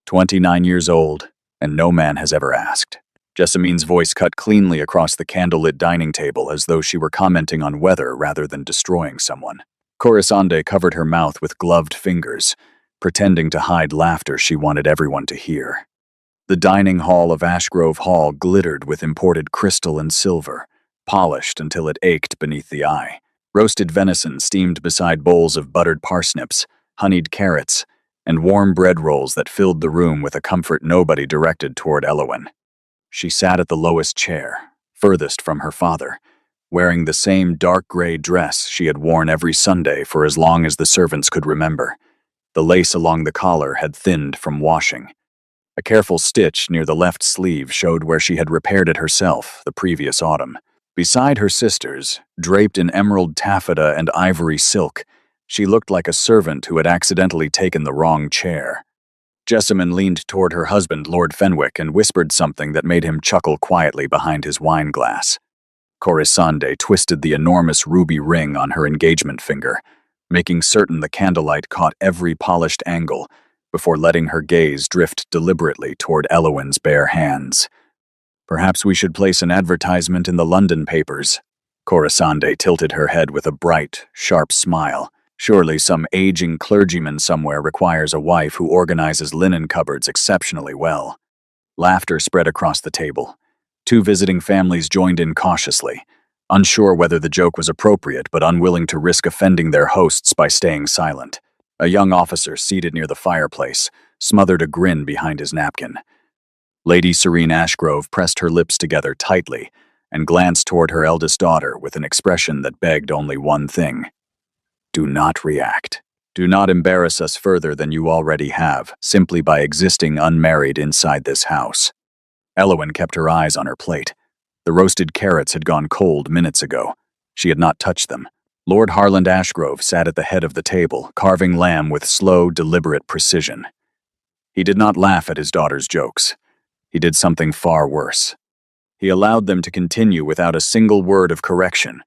29 years old, and no man has ever asked. Jessamine's voice cut cleanly across the candlelit dining table as though she were commenting on weather rather than destroying someone. Corisande covered her mouth with gloved fingers, pretending to hide laughter she wanted everyone to hear. The dining hall of Ashgrove Hall glittered with imported crystal and silver, polished until it ached beneath the eye. Roasted venison steamed beside bowls of buttered parsnips, honeyed carrots, and warm bread rolls that filled the room with a comfort nobody directed toward Elowen. She sat at the lowest chair, furthest from her father, wearing the same dark gray dress she had worn every Sunday for as long as the servants could remember. The lace along the collar had thinned from washing. A careful stitch near the left sleeve showed where she had repaired it herself the previous autumn. Beside her sisters, draped in emerald taffeta and ivory silk, she looked like a servant who had accidentally taken the wrong chair. Jessamine leaned toward her husband, Lord Fenwick, and whispered something that made him chuckle quietly behind his wine glass. Corisande twisted the enormous ruby ring on her engagement finger, making certain the candlelight caught every polished angle before letting her gaze drift deliberately toward Elowen's bare hands. "Perhaps we should place an advertisement in the London papers." Corisande tilted her head with a bright, sharp smile. Surely some aging clergyman somewhere requires a wife who organizes linen cupboards exceptionally well. Laughter spread across the table. Two visiting families joined in cautiously, unsure whether the joke was appropriate but unwilling to risk offending their hosts by staying silent. A young officer seated near the fireplace smothered a grin behind his napkin. Lady Serene Ashgrove pressed her lips together tightly and glanced toward her eldest daughter with an expression that begged only one thing. Do not react. Do not embarrass us further than you already have, simply by existing unmarried inside this house. Elowen kept her eyes on her plate. The roasted carrots had gone cold minutes ago. She had not touched them. Lord Harland Ashgrove sat at the head of the table, carving lamb with slow, deliberate precision. He did not laugh at his daughter's jokes. He did something far worse. He allowed them to continue without a single word of correction,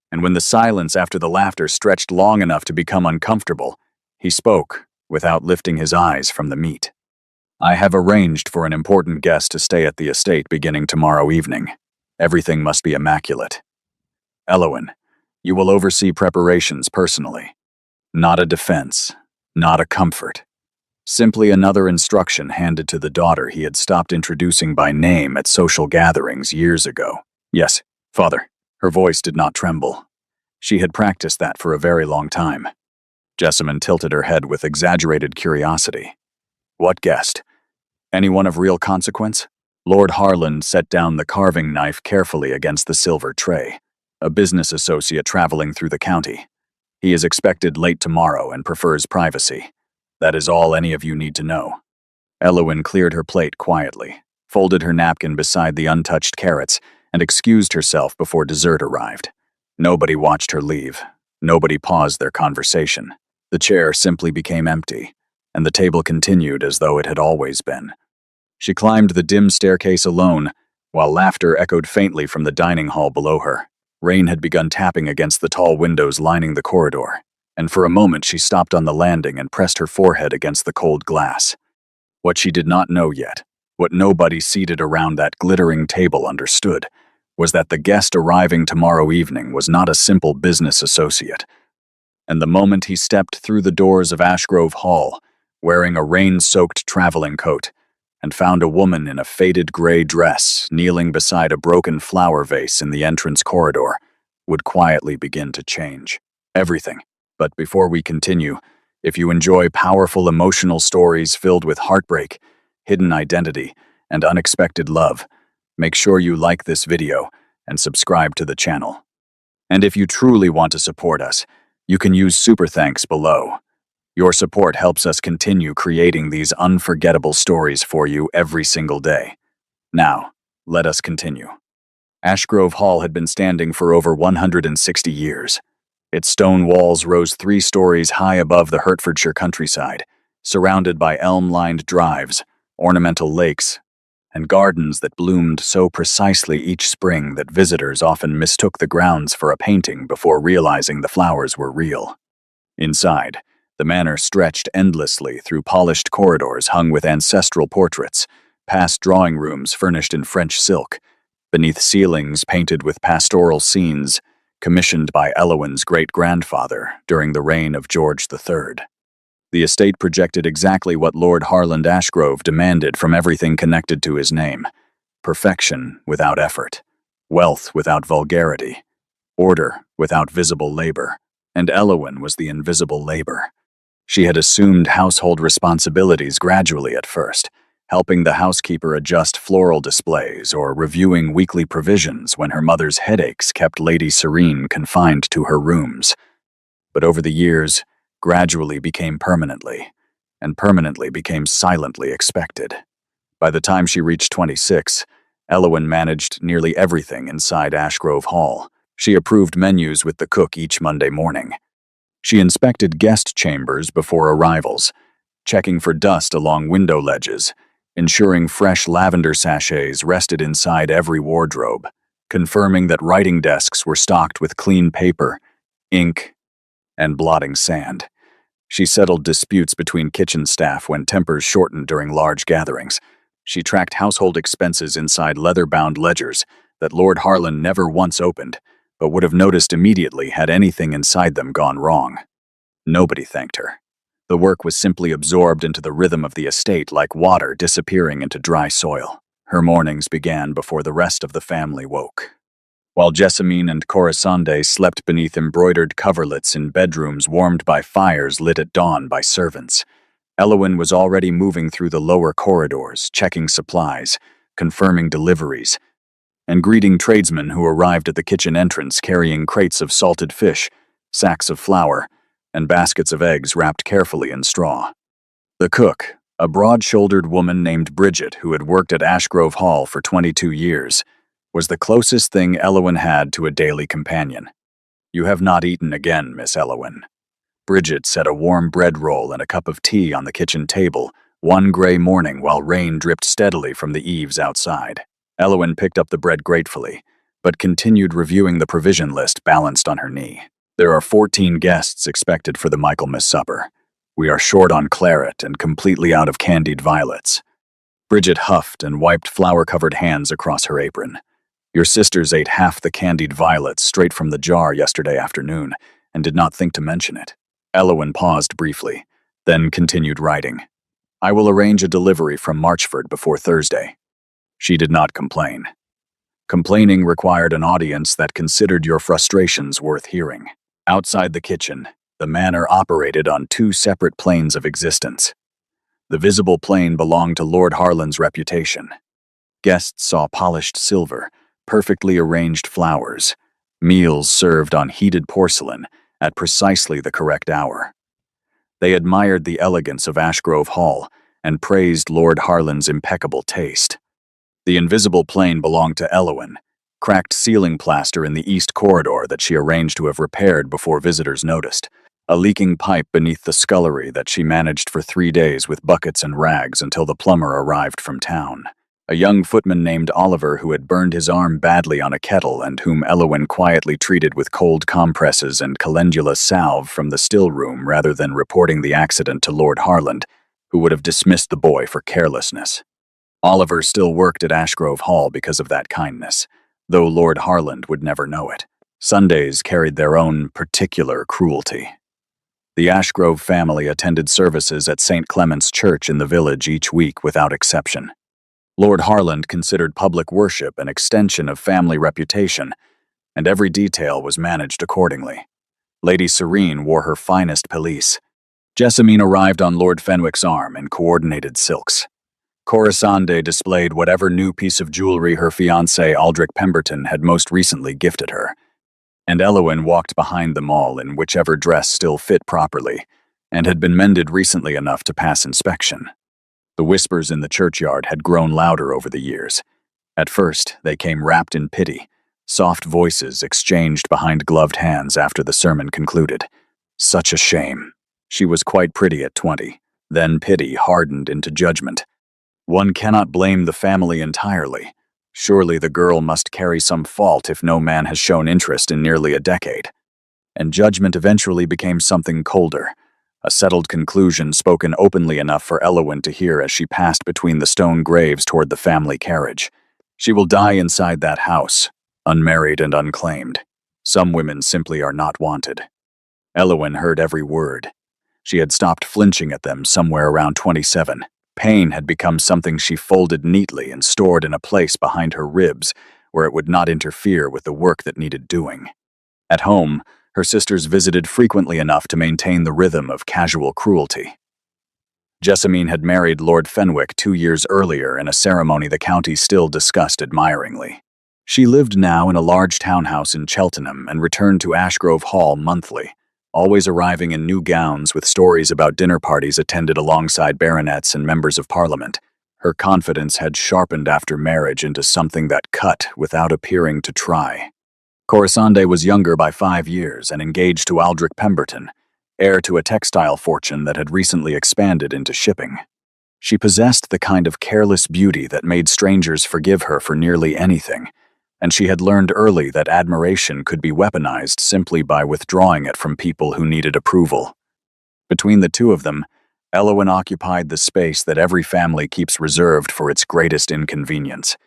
and when the silence after the laughter stretched long enough to become uncomfortable, he spoke without lifting his eyes from the meat. "I have arranged for an important guest to stay at the estate beginning tomorrow evening. Everything must be immaculate. Elowen, you will oversee preparations personally. Not a defense, not a comfort. Simply another instruction handed to the daughter he had stopped introducing by name at social gatherings years ago." "Yes, father." Her voice did not tremble. She had practiced that for a very long time. Jessamine tilted her head with exaggerated curiosity. "What guest? Anyone of real consequence?" Lord Harland set down the carving knife carefully against the silver tray. "A business associate traveling through the county. He is expected late tomorrow and prefers privacy. That is all any of you need to know." Elowen cleared her plate quietly, folded her napkin beside the untouched carrots, and excused herself before dessert arrived. Nobody watched her leave. Nobody paused their conversation. The chair simply became empty, and the table continued as though it had always been. She climbed the dim staircase alone, while laughter echoed faintly from the dining hall below her. Rain had begun tapping against the tall windows lining the corridor, and for a moment she stopped on the landing and pressed her forehead against the cold glass. What she did not know yet, what nobody seated around that glittering table understood, was that the guest arriving tomorrow evening was not a simple business associate. And the moment he stepped through the doors of Ashgrove Hall, wearing a rain-soaked traveling coat, and found a woman in a faded gray dress kneeling beside a broken flower vase in the entrance corridor, would quietly begin to change everything. But before we continue, if you enjoy powerful emotional stories filled with heartbreak, hidden identity, and unexpected love, make sure you like this video and subscribe to the channel. And if you truly want to support us, you can use super thanks below. Your support helps us continue creating these unforgettable stories for you every single day. Now, let us continue. Ashgrove Hall had been standing for over 160 years. Its stone walls rose 3 stories high above the Hertfordshire countryside, surrounded by elm-lined drives, ornamental lakes, and gardens that bloomed so precisely each spring that visitors often mistook the grounds for a painting before realizing the flowers were real. Inside, The manor stretched endlessly through polished corridors hung with ancestral portraits, past drawing rooms furnished in French silk, beneath ceilings painted with pastoral scenes commissioned by Elowyn's great-grandfather during the reign of George III. The estate projected exactly what Lord Harland Ashgrove demanded from everything connected to his name: perfection without effort, wealth without vulgarity, order without visible labor, and Elowyn was the invisible labor. She had assumed household responsibilities gradually at first, helping the housekeeper adjust floral displays or reviewing weekly provisions when her mother's headaches kept Lady Serene confined to her rooms. But over the years, gradually became permanently, and permanently became silently expected. By the time she reached 26, Elowyn managed nearly everything inside Ashgrove Hall. She approved menus with the cook each Monday morning. She inspected guest chambers before arrivals, checking for dust along window ledges, ensuring fresh lavender sachets rested inside every wardrobe, confirming that writing desks were stocked with clean paper, ink, and blotting sand. She settled disputes between kitchen staff when tempers shortened during large gatherings. She tracked household expenses inside leather-bound ledgers that Lord Harland never once opened, but would have noticed immediately had anything inside them gone wrong. Nobody thanked her. The work was simply absorbed into the rhythm of the estate like water disappearing into dry soil. Her mornings began before the rest of the family woke. While Jessamine and Corisande slept beneath embroidered coverlets in bedrooms warmed by fires lit at dawn by servants, Elowyn was already moving through the lower corridors, checking supplies, confirming deliveries, and greeting tradesmen who arrived at the kitchen entrance carrying crates of salted fish, sacks of flour, and baskets of eggs wrapped carefully in straw. The cook, a broad-shouldered woman named Bridget who had worked at Ashgrove Hall for 22 years, was the closest thing Elowyn had to a daily companion. "You have not eaten again, Miss Elowyn." Bridget set a warm bread roll and a cup of tea on the kitchen table one gray morning while rain dripped steadily from the eaves outside. Elowyn picked up the bread gratefully, but continued reviewing the provision list balanced on her knee. "There are 14 guests expected for the Michaelmas supper. We are short on claret and completely out of candied violets." Bridget huffed and wiped flour-covered hands across her apron. "Your sisters ate half the candied violets straight from the jar yesterday afternoon and did not think to mention it." Elowyn paused briefly, then continued writing. "I will arrange a delivery from Marchford before Thursday." She did not complain. Complaining required an audience that considered your frustrations worth hearing. Outside the kitchen, the manor operated on two separate planes of existence. The visible plane belonged to Lord Harland's reputation. Guests saw polished silver, perfectly arranged flowers, meals served on heated porcelain at precisely the correct hour. They admired the elegance of Ashgrove Hall and praised Lord Harland's impeccable taste. The invisible plane belonged to Elowyn, cracked ceiling plaster in the east corridor that she arranged to have repaired before visitors noticed, a leaking pipe beneath the scullery that she managed for 3 days with buckets and rags until the plumber arrived from town, a young footman named Oliver who had burned his arm badly on a kettle and whom Elowyn quietly treated with cold compresses and calendula salve from the still room rather than reporting the accident to Lord Harland, who would have dismissed the boy for carelessness. Oliver still worked at Ashgrove Hall because of that kindness, though Lord Harland would never know it. Sundays carried their own particular cruelty. The Ashgrove family attended services at St. Clement's Church in the village each week without exception. Lord Harland considered public worship an extension of family reputation, and every detail was managed accordingly. Lady Serene wore her finest pelisse. Jessamine arrived on Lord Fenwick's arm in coordinated silks. Corisande displayed whatever new piece of jewelry her fiancé Aldrich Pemberton had most recently gifted her, and Elowyn walked behind them all in whichever dress still fit properly and had been mended recently enough to pass inspection. The whispers in the churchyard had grown louder over the years. At first, they came wrapped in pity, soft voices exchanged behind gloved hands after the sermon concluded. Such a shame. She was quite pretty at 20. Then pity hardened into judgment. One cannot blame the family entirely. Surely the girl must carry some fault if no man has shown interest in nearly a decade. And judgment eventually became something colder, a settled conclusion spoken openly enough for Elowen to hear as she passed between the stone graves toward the family carriage. She will die inside that house, unmarried and unclaimed. Some women simply are not wanted. Elowen heard every word. She had stopped flinching at them somewhere around 27. Pain had become something she folded neatly and stored in a place behind her ribs where it would not interfere with the work that needed doing. At home, her sisters visited frequently enough to maintain the rhythm of casual cruelty. Jessamine had married Lord Fenwick 2 years earlier in a ceremony the county still discussed admiringly. She lived now in a large townhouse in Cheltenham and returned to Ashgrove Hall monthly, always arriving in new gowns with stories about dinner parties attended alongside baronets and members of parliament. Her confidence had sharpened after marriage into something that cut without appearing to try. Corisande was younger by 5 years and engaged to Aldrich Pemberton, heir to a textile fortune that had recently expanded into shipping. She possessed the kind of careless beauty that made strangers forgive her for nearly anything, and she had learned early that admiration could be weaponized simply by withdrawing it from people who needed approval. Between the two of them, Elowen occupied the space that every family keeps reserved for its greatest inconvenience.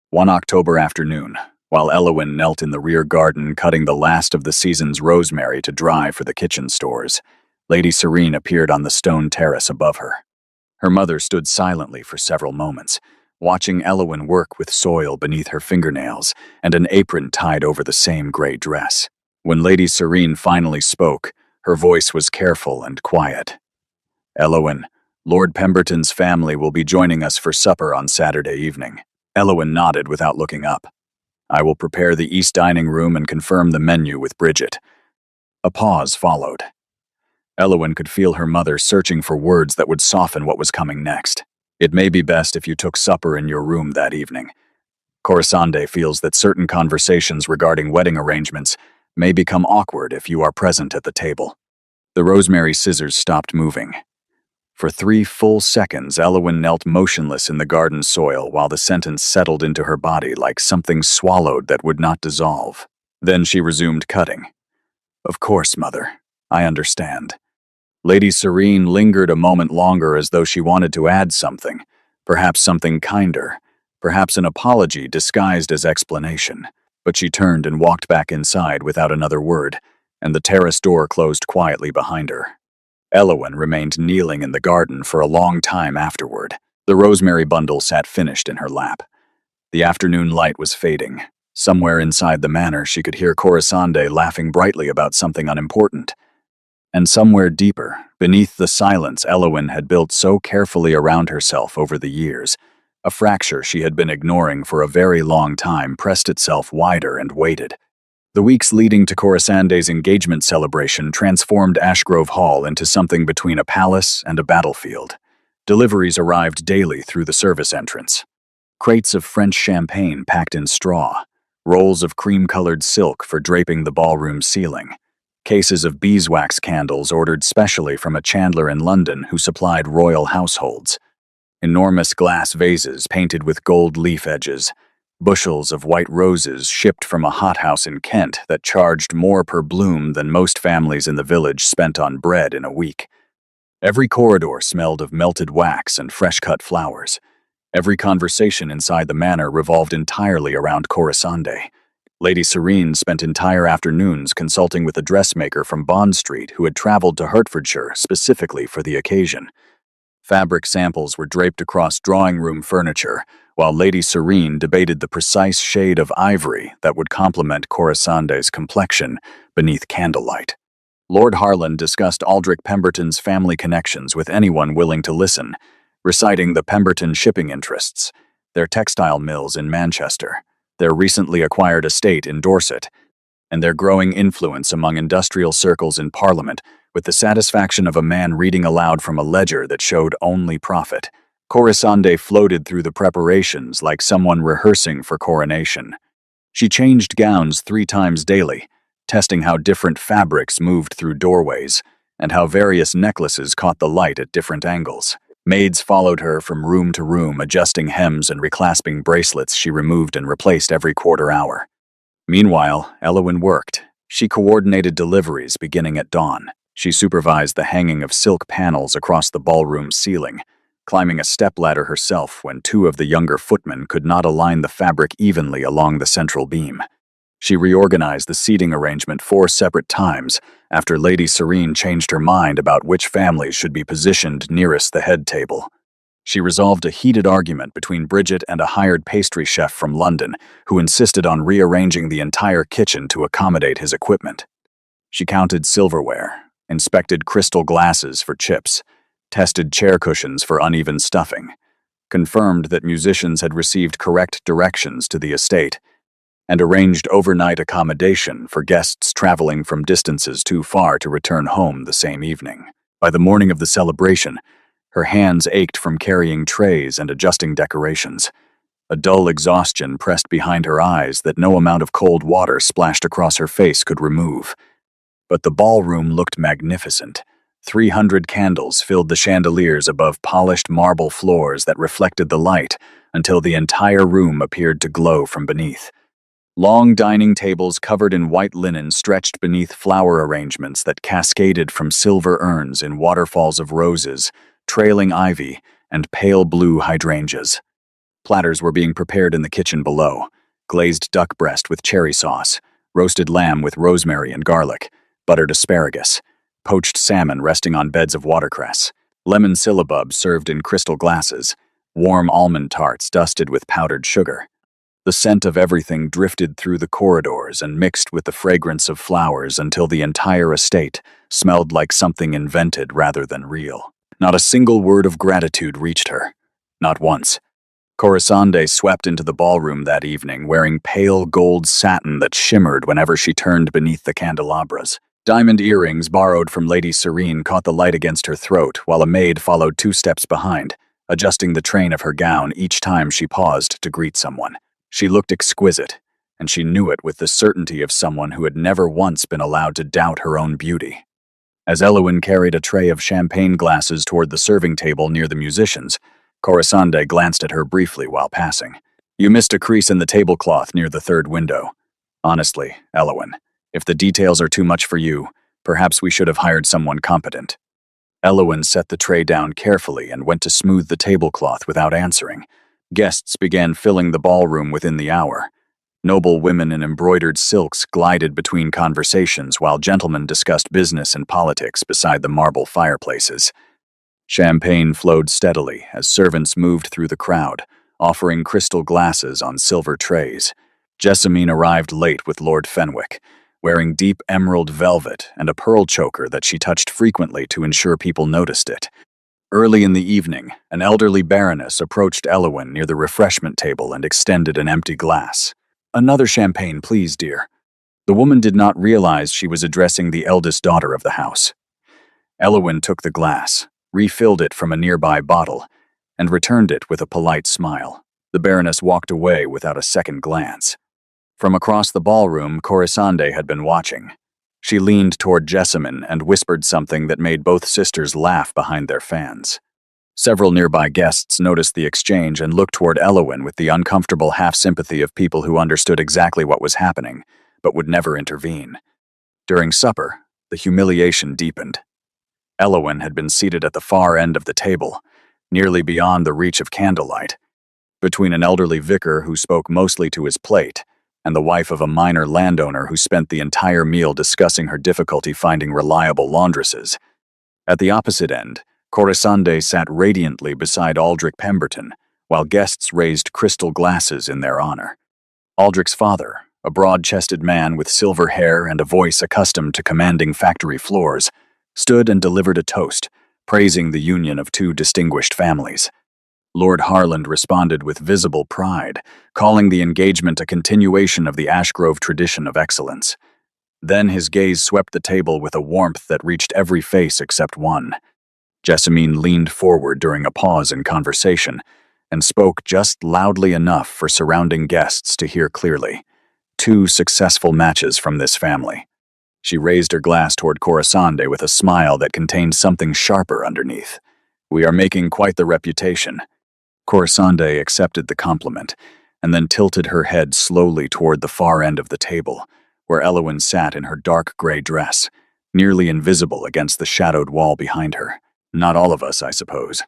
One October afternoon, while Elowen knelt in the rear garden cutting the last of the season's rosemary to dry for the kitchen stores, Lady Serene appeared on the stone terrace above her. Her mother stood silently for several moments, watching Elowen work with soil beneath her fingernails and an apron tied over the same gray dress. When Lady Serene finally spoke, her voice was careful and quiet. "Elowen, Lord Pemberton's family will be joining us for supper on Saturday evening." Elowen nodded without looking up. "I will prepare the east dining room and confirm the menu with Bridget." A pause followed. Elowen could feel her mother searching for words that would soften what was coming next. "It may be best if you took supper in your room that evening. Corisande feels that certain conversations regarding wedding arrangements may become awkward if you are present at the table." The rosemary scissors stopped moving. For 3 full seconds, Elowen knelt motionless in the garden soil while the sentence settled into her body like something swallowed that would not dissolve. Then she resumed cutting. "Of course, Mother. I understand." Lady Serene lingered a moment longer as though she wanted to add something, perhaps something kinder, perhaps an apology disguised as explanation. But she turned and walked back inside without another word, and the terrace door closed quietly behind her. Elowen remained kneeling in the garden for a long time afterward. The rosemary bundle sat finished in her lap. The afternoon light was fading. Somewhere inside the manor she could hear Corisande laughing brightly about something unimportant. And somewhere deeper, beneath the silence Elowen had built so carefully around herself over the years, a fracture she had been ignoring for a very long time pressed itself wider and waited. The weeks leading to Corisande's engagement celebration transformed Ashgrove Hall into something between a palace and a battlefield. Deliveries arrived daily through the service entrance. Crates of French champagne packed in straw, rolls of cream-colored silk for draping the ballroom ceiling, cases of beeswax candles ordered specially from a chandler in London who supplied royal households, enormous glass vases painted with gold leaf edges, bushels of white roses shipped from a hothouse in Kent that charged more per bloom than most families in the village spent on bread in a week. Every corridor smelled of melted wax and fresh-cut flowers. Every conversation inside the manor revolved entirely around Corisande. Lady Serene spent entire afternoons consulting with a dressmaker from Bond Street who had traveled to Hertfordshire specifically for the occasion. Fabric samples were draped across drawing room furniture, while Lady Serene debated the precise shade of ivory that would complement Corisande's complexion beneath candlelight. Lord Harlan discussed Aldrich Pemberton's family connections with anyone willing to listen, reciting the Pemberton shipping interests, their textile mills in Manchester, their recently acquired estate in Dorset, and their growing influence among industrial circles in Parliament, with the satisfaction of a man reading aloud from a ledger that showed only profit. Corisande floated through the preparations like someone rehearsing for coronation. She changed gowns 3 times daily, testing how different fabrics moved through doorways and how various necklaces caught the light at different angles. Maids followed her from room to room, adjusting hems and reclasping bracelets she removed and replaced every quarter hour. Meanwhile, Elowen worked. She coordinated deliveries beginning at dawn. She supervised the hanging of silk panels across the ballroom ceiling, climbing a stepladder herself when two of the younger footmen could not align the fabric evenly along the central beam. She reorganized the seating arrangement 4 separate times after Lady Serene changed her mind about which families should be positioned nearest the head table. She resolved a heated argument between Bridget and a hired pastry chef from London who insisted on rearranging the entire kitchen to accommodate his equipment. She counted silverware, inspected crystal glasses for chips, tested chair cushions for uneven stuffing, confirmed that musicians had received correct directions to the estate, and arranged overnight accommodation for guests traveling from distances too far to return home the same evening. By the morning of the celebration, her hands ached from carrying trays and adjusting decorations. A dull exhaustion pressed behind her eyes that no amount of cold water splashed across her face could remove. But the ballroom looked magnificent. 300 candles filled the chandeliers above polished marble floors that reflected the light until the entire room appeared to glow from beneath. Long dining tables covered in white linen stretched beneath flower arrangements that cascaded from silver urns in waterfalls of roses, trailing ivy, and pale blue hydrangeas. Platters were being prepared in the kitchen below: glazed duck breast with cherry sauce, roasted lamb with rosemary and garlic, buttered asparagus, poached salmon resting on beds of watercress, lemon syllabub served in crystal glasses, warm almond tarts dusted with powdered sugar. The scent of everything drifted through the corridors and mixed with the fragrance of flowers until the entire estate smelled like something invented rather than real. Not a single word of gratitude reached her. Not once. Corisande swept into the ballroom that evening wearing pale gold satin that shimmered whenever she turned beneath the candelabras. Diamond earrings borrowed from Lady Serene caught the light against her throat while a maid followed 2 steps behind, adjusting the train of her gown each time she paused to greet someone. She looked exquisite, and she knew it with the certainty of someone who had never once been allowed to doubt her own beauty. As Elowen carried a tray of champagne glasses toward the serving table near the musicians, Corisande glanced at her briefly while passing. "You missed a crease in the tablecloth near the 3rd window. Honestly, Elowen, if the details are too much for you, perhaps we should have hired someone competent." Elowen set the tray down carefully and went to smooth the tablecloth without answering. Guests began filling the ballroom within the hour. Noble women in embroidered silks glided between conversations while gentlemen discussed business and politics beside the marble fireplaces. Champagne flowed steadily as servants moved through the crowd, offering crystal glasses on silver trays. Jessamine arrived late with Lord Fenwick, wearing deep emerald velvet and a pearl choker that she touched frequently to ensure people noticed it. Early in the evening, an elderly baroness approached Elowen near the refreshment table and extended an empty glass. "Another champagne, please, dear." The woman did not realize she was addressing the eldest daughter of the house. Elowen took the glass, refilled it from a nearby bottle, and returned it with a polite smile. The baroness walked away without a second glance. From across the ballroom, Corisande had been watching. She leaned toward Jessamine and whispered something that made both sisters laugh behind their fans. Several nearby guests noticed the exchange and looked toward Elowen with the uncomfortable half-sympathy of people who understood exactly what was happening, but would never intervene. During supper, the humiliation deepened. Elowen had been seated at the far end of the table, nearly beyond the reach of candlelight, between an elderly vicar who spoke mostly to his plate and the wife of a minor landowner who spent the entire meal discussing her difficulty finding reliable laundresses. At the opposite end, Corisande sat radiantly beside Aldrich Pemberton, while guests raised crystal glasses in their honor. Aldrich's father, a broad-chested man with silver hair and a voice accustomed to commanding factory floors, stood and delivered a toast, praising the union of 2 distinguished families. Lord Harland responded with visible pride, calling the engagement a continuation of the Ashgrove tradition of excellence. Then his gaze swept the table with a warmth that reached every face except one. Jessamine leaned forward during a pause in conversation and spoke just loudly enough for surrounding guests to hear clearly. 2 successful matches from this family. She raised her glass toward Corisande with a smile that contained something sharper underneath. "We are making quite the reputation." Corisande accepted the compliment, and then tilted her head slowly toward the far end of the table, where Elowen sat in her dark gray dress, nearly invisible against the shadowed wall behind her. Not all of us, I suppose,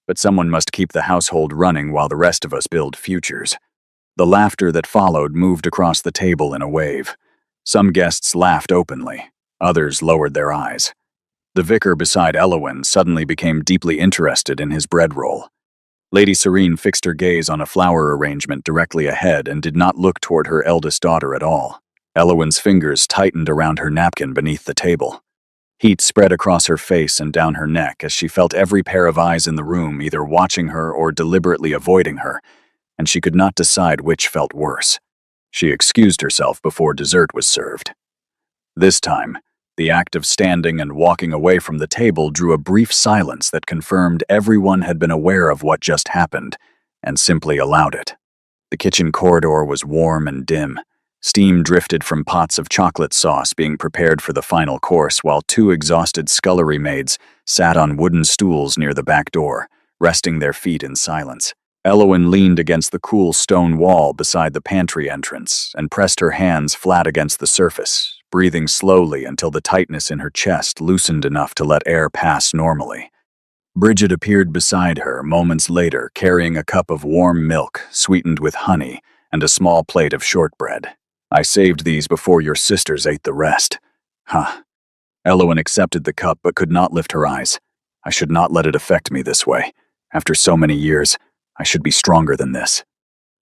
but someone must keep the household running while the rest of us build futures. The laughter that followed moved across the table in a wave. Some guests laughed openly, others lowered their eyes. The vicar beside Elowin suddenly became deeply interested in his bread roll. Lady Serene fixed her gaze on a flower arrangement directly ahead and did not look toward her eldest daughter at all. Elowin's fingers tightened around her napkin beneath the table. Heat spread across her face and down her neck as she felt every pair of eyes in the room either watching her or deliberately avoiding her, and she could not decide which felt worse. She excused herself before dessert was served. This time, the act of standing and walking away from the table drew a brief silence that confirmed everyone had been aware of what just happened and simply allowed it. The kitchen corridor was warm and dim. Steam drifted from pots of chocolate sauce being prepared for the final course while two exhausted scullery maids sat on wooden stools near the back door, resting their feet in silence. Elowin leaned against the cool stone wall beside the pantry entrance and pressed her hands flat against the surface, breathing slowly until the tightness in her chest loosened enough to let air pass normally. Bridget appeared beside her moments later, carrying a cup of warm milk sweetened with honey and a small plate of shortbread. "I saved these before your sisters ate the rest." Huh. Elowin accepted the cup but could not lift her eyes. "I should not let it affect me this way. After so many years, I should be stronger than this."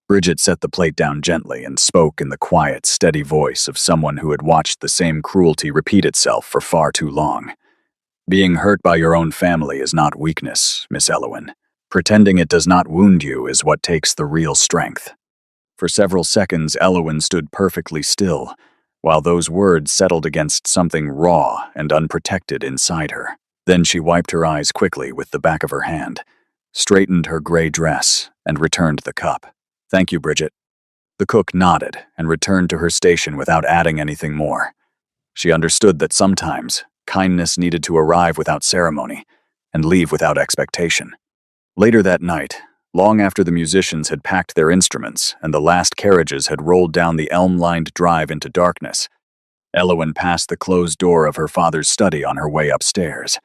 Bridget set the plate down gently and spoke in the quiet, steady voice of someone who had watched the same cruelty repeat itself for far too long. "Being hurt by your own family is not weakness, Miss Elowin. Pretending it does not wound you is what takes the real strength." For several seconds, Elowin stood perfectly still, while those words settled against something raw and unprotected inside her. Then she wiped her eyes quickly with the back of her hand, straightened her gray dress, and returned the cup. "Thank you, Bridget." The cook nodded and returned to her station without adding anything more. She understood that sometimes kindness needed to arrive without ceremony and leave without expectation. Later that night, long after the musicians had packed their instruments and the last carriages had rolled down the elm-lined drive into darkness, Elowin passed the closed door of her father's study on her way upstairs.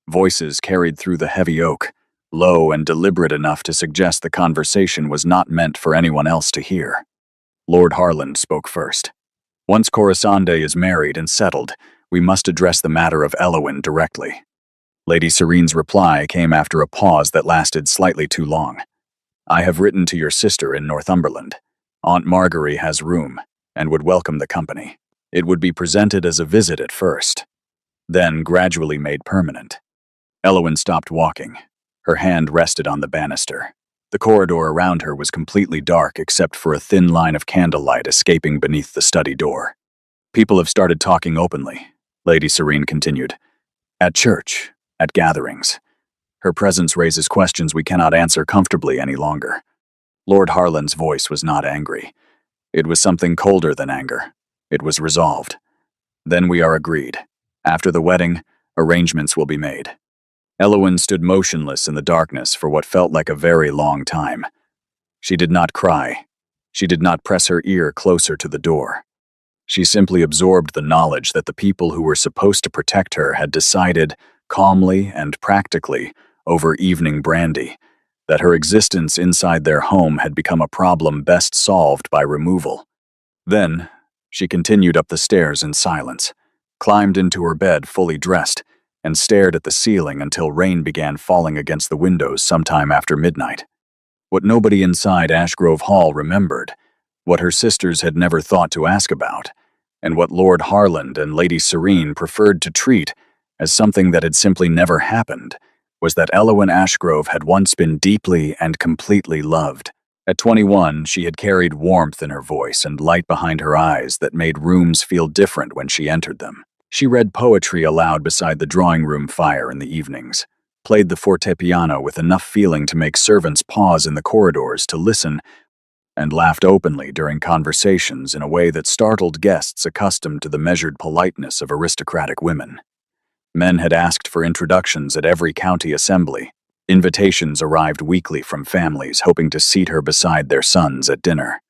Voices carried through the heavy oak, low and deliberate enough to suggest the conversation was not meant for anyone else to hear. Lord Harland spoke first. "Once Corisande is married and settled, we must address the matter of Elowin directly." Lady Serene's reply came after a pause that lasted slightly too long. "I have written to your sister in Northumberland. Aunt Margery has room and would welcome the company. It would be presented as a visit at first, then gradually made permanent." Elowin stopped walking. Her hand rested on the banister. The corridor around her was completely dark except for a thin line of candlelight escaping beneath the study door. "People have started talking openly," Lady Serene continued. "At church, at gatherings. Her presence raises questions we cannot answer comfortably any longer." Lord Harland's voice was not angry. It was something colder than anger. It was resolved. "Then we are agreed. After the wedding, arrangements will be made." Elowin stood motionless in the darkness for what felt like a very long time. She did not cry. She did not press her ear closer to the door. She simply absorbed the knowledge that the people who were supposed to protect her had decided, calmly and practically, over evening brandy, that her existence inside their home had become a problem best solved by removal. Then, she continued up the stairs in silence, climbed into her bed fully dressed, and stared at the ceiling until rain began falling against the windows sometime after midnight. What nobody inside Ashgrove Hall remembered, what her sisters had never thought to ask about, and what Lord Harland and Lady Serene preferred to treat as something that had simply never happened, was that Elowin Ashgrove had once been deeply and completely loved. At 21, she had carried warmth in her voice and light behind her eyes that made rooms feel different when she entered them. She read poetry aloud beside the drawing room fire in the evenings, played the fortepiano with enough feeling to make servants pause in the corridors to listen, and laughed openly during conversations in a way that startled guests accustomed to the measured politeness of aristocratic women. Men had asked for introductions at every county assembly. Invitations arrived weekly from families hoping to seat her beside their sons at dinner.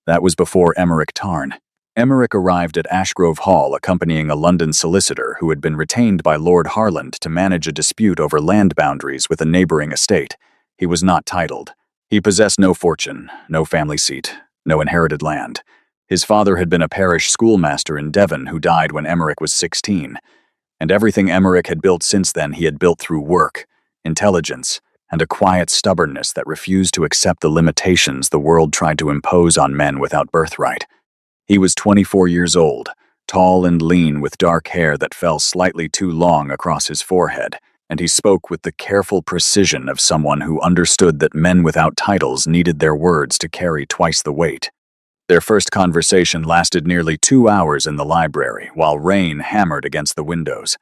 That was before Emmerich Tarn. Emmerich arrived at Ashgrove Hall accompanying a London solicitor who had been retained by Lord Harland to manage a dispute over land boundaries with a neighboring estate. He was not titled. He possessed no fortune, no family seat, no inherited land. His father had been a parish schoolmaster in Devon who died when Emmerich was 16, and everything Emmerich had built since then he had built through work, intelligence, and a quiet stubbornness that refused to accept the limitations the world tried to impose on men without birthright. He was 24 years old, tall and lean with dark hair that fell slightly too long across his forehead, and he spoke with the careful precision of someone who understood that men without titles needed their words to carry twice the weight. Their first conversation lasted nearly 2 hours in the library, while rain hammered against the windows.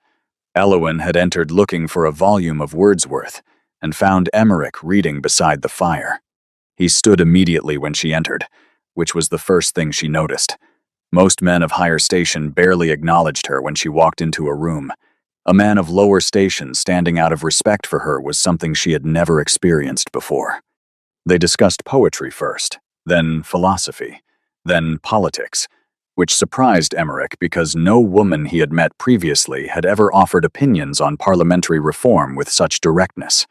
Elowyn had entered looking for a volume of Wordsworth, and found Emmerich reading beside the fire. He stood immediately when she entered, which was the first thing she noticed. Most men of higher station barely acknowledged her when she walked into a room. A man of lower station standing out of respect for her was something she had never experienced before. They discussed poetry first, then philosophy, then politics, which surprised Emmerich because no woman he had met previously had ever offered opinions on parliamentary reform with such directness.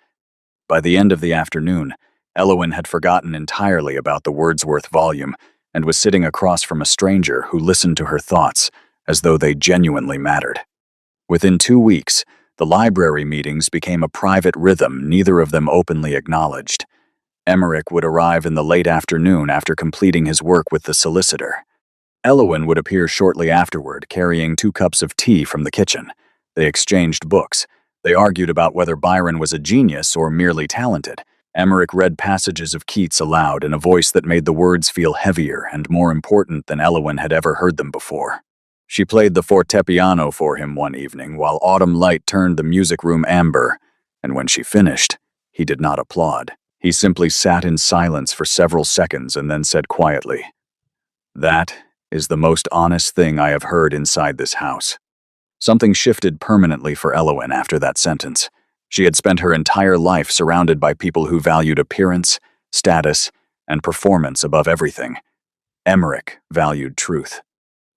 By the end of the afternoon, Elowyn had forgotten entirely about the Wordsworth volume and was sitting across from a stranger who listened to her thoughts as though they genuinely mattered. Within 2 weeks, the library meetings became a private rhythm neither of them openly acknowledged. Emmerich would arrive in the late afternoon after completing his work with the solicitor. Elowyn would appear shortly afterward, carrying 2 cups of tea from the kitchen. They exchanged books. They argued about whether Byron was a genius or merely talented. Emmerich read passages of Keats aloud in a voice that made the words feel heavier and more important than Elowyn had ever heard them before. She played the fortepiano for him one evening while autumn light turned the music room amber, and when she finished, he did not applaud. He simply sat in silence for several seconds and then said quietly, "That is the most honest thing I have heard inside this house." Something shifted permanently for Elowyn after that sentence. She had spent her entire life surrounded by people who valued appearance, status, and performance above everything. Emmerich valued truth.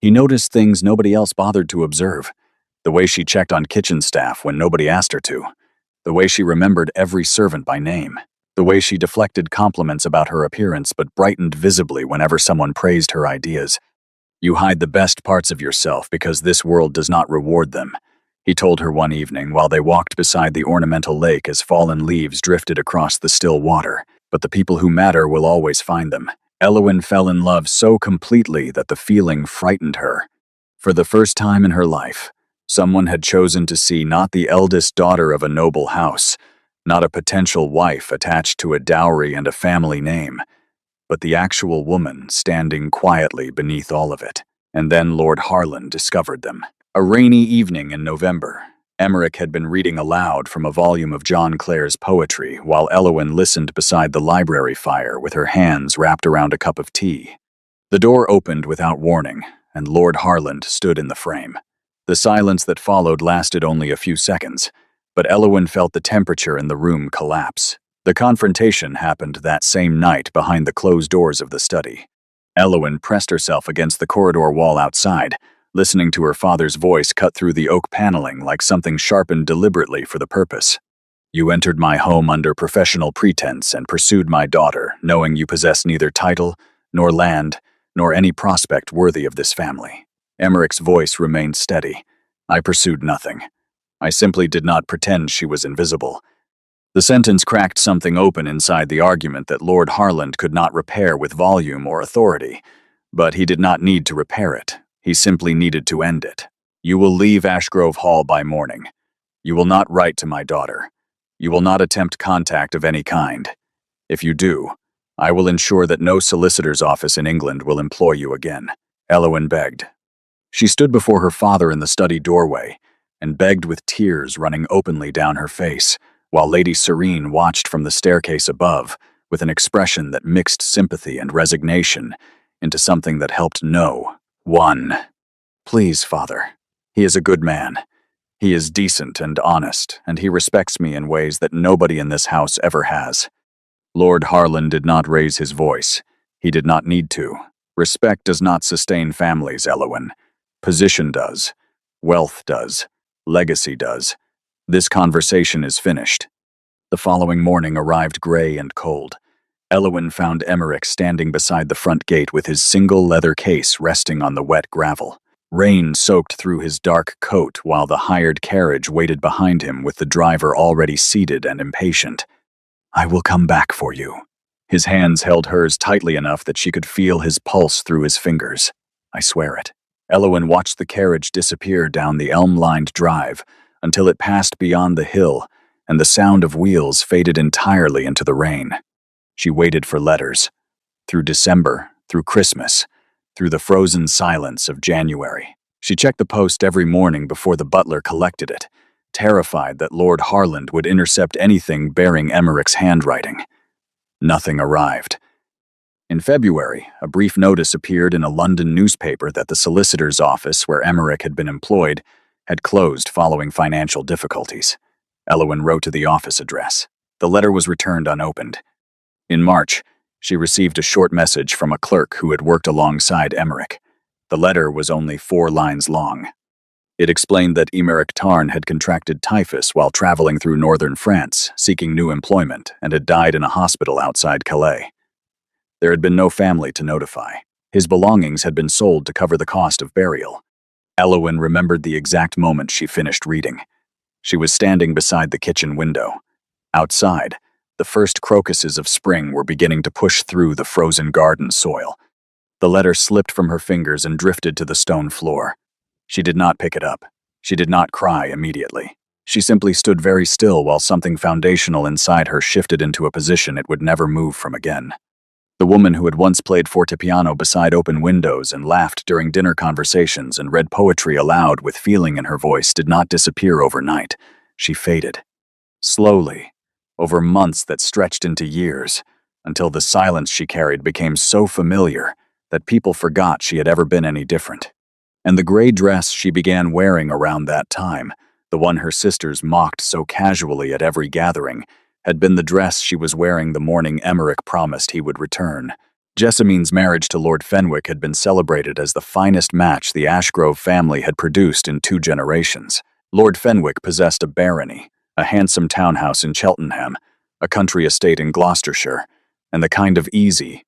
He noticed things nobody else bothered to observe. The way she checked on kitchen staff when nobody asked her to. The way she remembered every servant by name. The way she deflected compliments about her appearance but brightened visibly whenever someone praised her ideas. "You hide the best parts of yourself because this world does not reward them," he told her one evening while they walked beside the ornamental lake as fallen leaves drifted across the still water. "But the people who matter will always find them." Elowyn fell in love so completely that the feeling frightened her. For the first time in her life, someone had chosen to see not the eldest daughter of a noble house, not a potential wife attached to a dowry and a family name, but the actual woman standing quietly beneath all of it. And then Lord Harland discovered them. A rainy evening in November, Emmerich had been reading aloud from a volume of John Clare's poetry while Elowyn listened beside the library fire with her hands wrapped around a cup of tea. The door opened without warning, and Lord Harland stood in the frame. The silence that followed lasted only a few seconds, but Elowyn felt the temperature in the room collapse. The confrontation happened that same night behind the closed doors of the study. Elowyn pressed herself against the corridor wall outside, listening to her father's voice cut through the oak paneling like something sharpened deliberately for the purpose. "You entered my home under professional pretense and pursued my daughter, knowing you possess neither title, nor land, nor any prospect worthy of this family." Emmerich's voice remained steady. "I pursued nothing. I simply did not pretend she was invisible." The sentence cracked something open inside the argument that Lord Harland could not repair with volume or authority, but he did not need to repair it. He simply needed to end it. "You will leave Ashgrove Hall by morning. You will not write to my daughter. You will not attempt contact of any kind. If you do, I will ensure that no solicitor's office in England will employ you again," Elowyn begged. She stood before her father in the study doorway and begged with tears running openly down her face, while Lady Serene watched from the staircase above with an expression that mixed sympathy and resignation into something that helped no one. "Please, father. He is a good man. He is decent and honest, and he respects me in ways that nobody in this house ever has." Lord Harland did not raise his voice. He did not need to. Respect does not sustain families, Elowen. Position does. Wealth does. Legacy does. This conversation is finished. The following morning arrived gray and cold. Elowen found Emmerich standing beside the front gate with his single leather case resting on the wet gravel. Rain soaked through his dark coat while the hired carriage waited behind him with the driver already seated and impatient. "I will come back for you." His hands held hers tightly enough that she could feel his pulse through his fingers. "I swear it." Elowen watched the carriage disappear down the elm-lined drive until it passed beyond the hill and the sound of wheels faded entirely into the rain. She waited for letters. Through December, through Christmas, through the frozen silence of January. She checked the post every morning before the butler collected it, terrified that Lord Harland would intercept anything bearing Emmerich's handwriting. Nothing arrived. In February, a brief notice appeared in a London newspaper that the solicitor's office where Emmerich had been employed had closed following financial difficulties. Elowen wrote to the office address. The letter was returned unopened. In March, she received a short message from a clerk who had worked alongside Emmerich. The letter was only 4 lines long. It explained that Emmerich Tarn had contracted typhus while traveling through northern France, seeking new employment, and had died in a hospital outside Calais. There had been no family to notify. His belongings had been sold to cover the cost of burial. Elowen remembered the exact moment she finished reading. She was standing beside the kitchen window. Outside, the first crocuses of spring were beginning to push through the frozen garden soil. The letter slipped from her fingers and drifted to the stone floor. She did not pick it up. She did not cry immediately. She simply stood very still while something foundational inside her shifted into a position it would never move from again. The woman who had once played fortepiano beside open windows and laughed during dinner conversations and read poetry aloud with feeling in her voice did not disappear overnight. She faded. Slowly, over months that stretched into years, until the silence she carried became so familiar that people forgot she had ever been any different. And the gray dress she began wearing around that time, the one her sisters mocked so casually at every gathering, had been the dress she was wearing the morning Emmerich promised he would return. Jessamine's marriage to Lord Fenwick had been celebrated as the finest match the Ashgrove family had produced in 2 generations. Lord Fenwick possessed a barony, a handsome townhouse in Cheltenham, a country estate in Gloucestershire, and the kind of easy,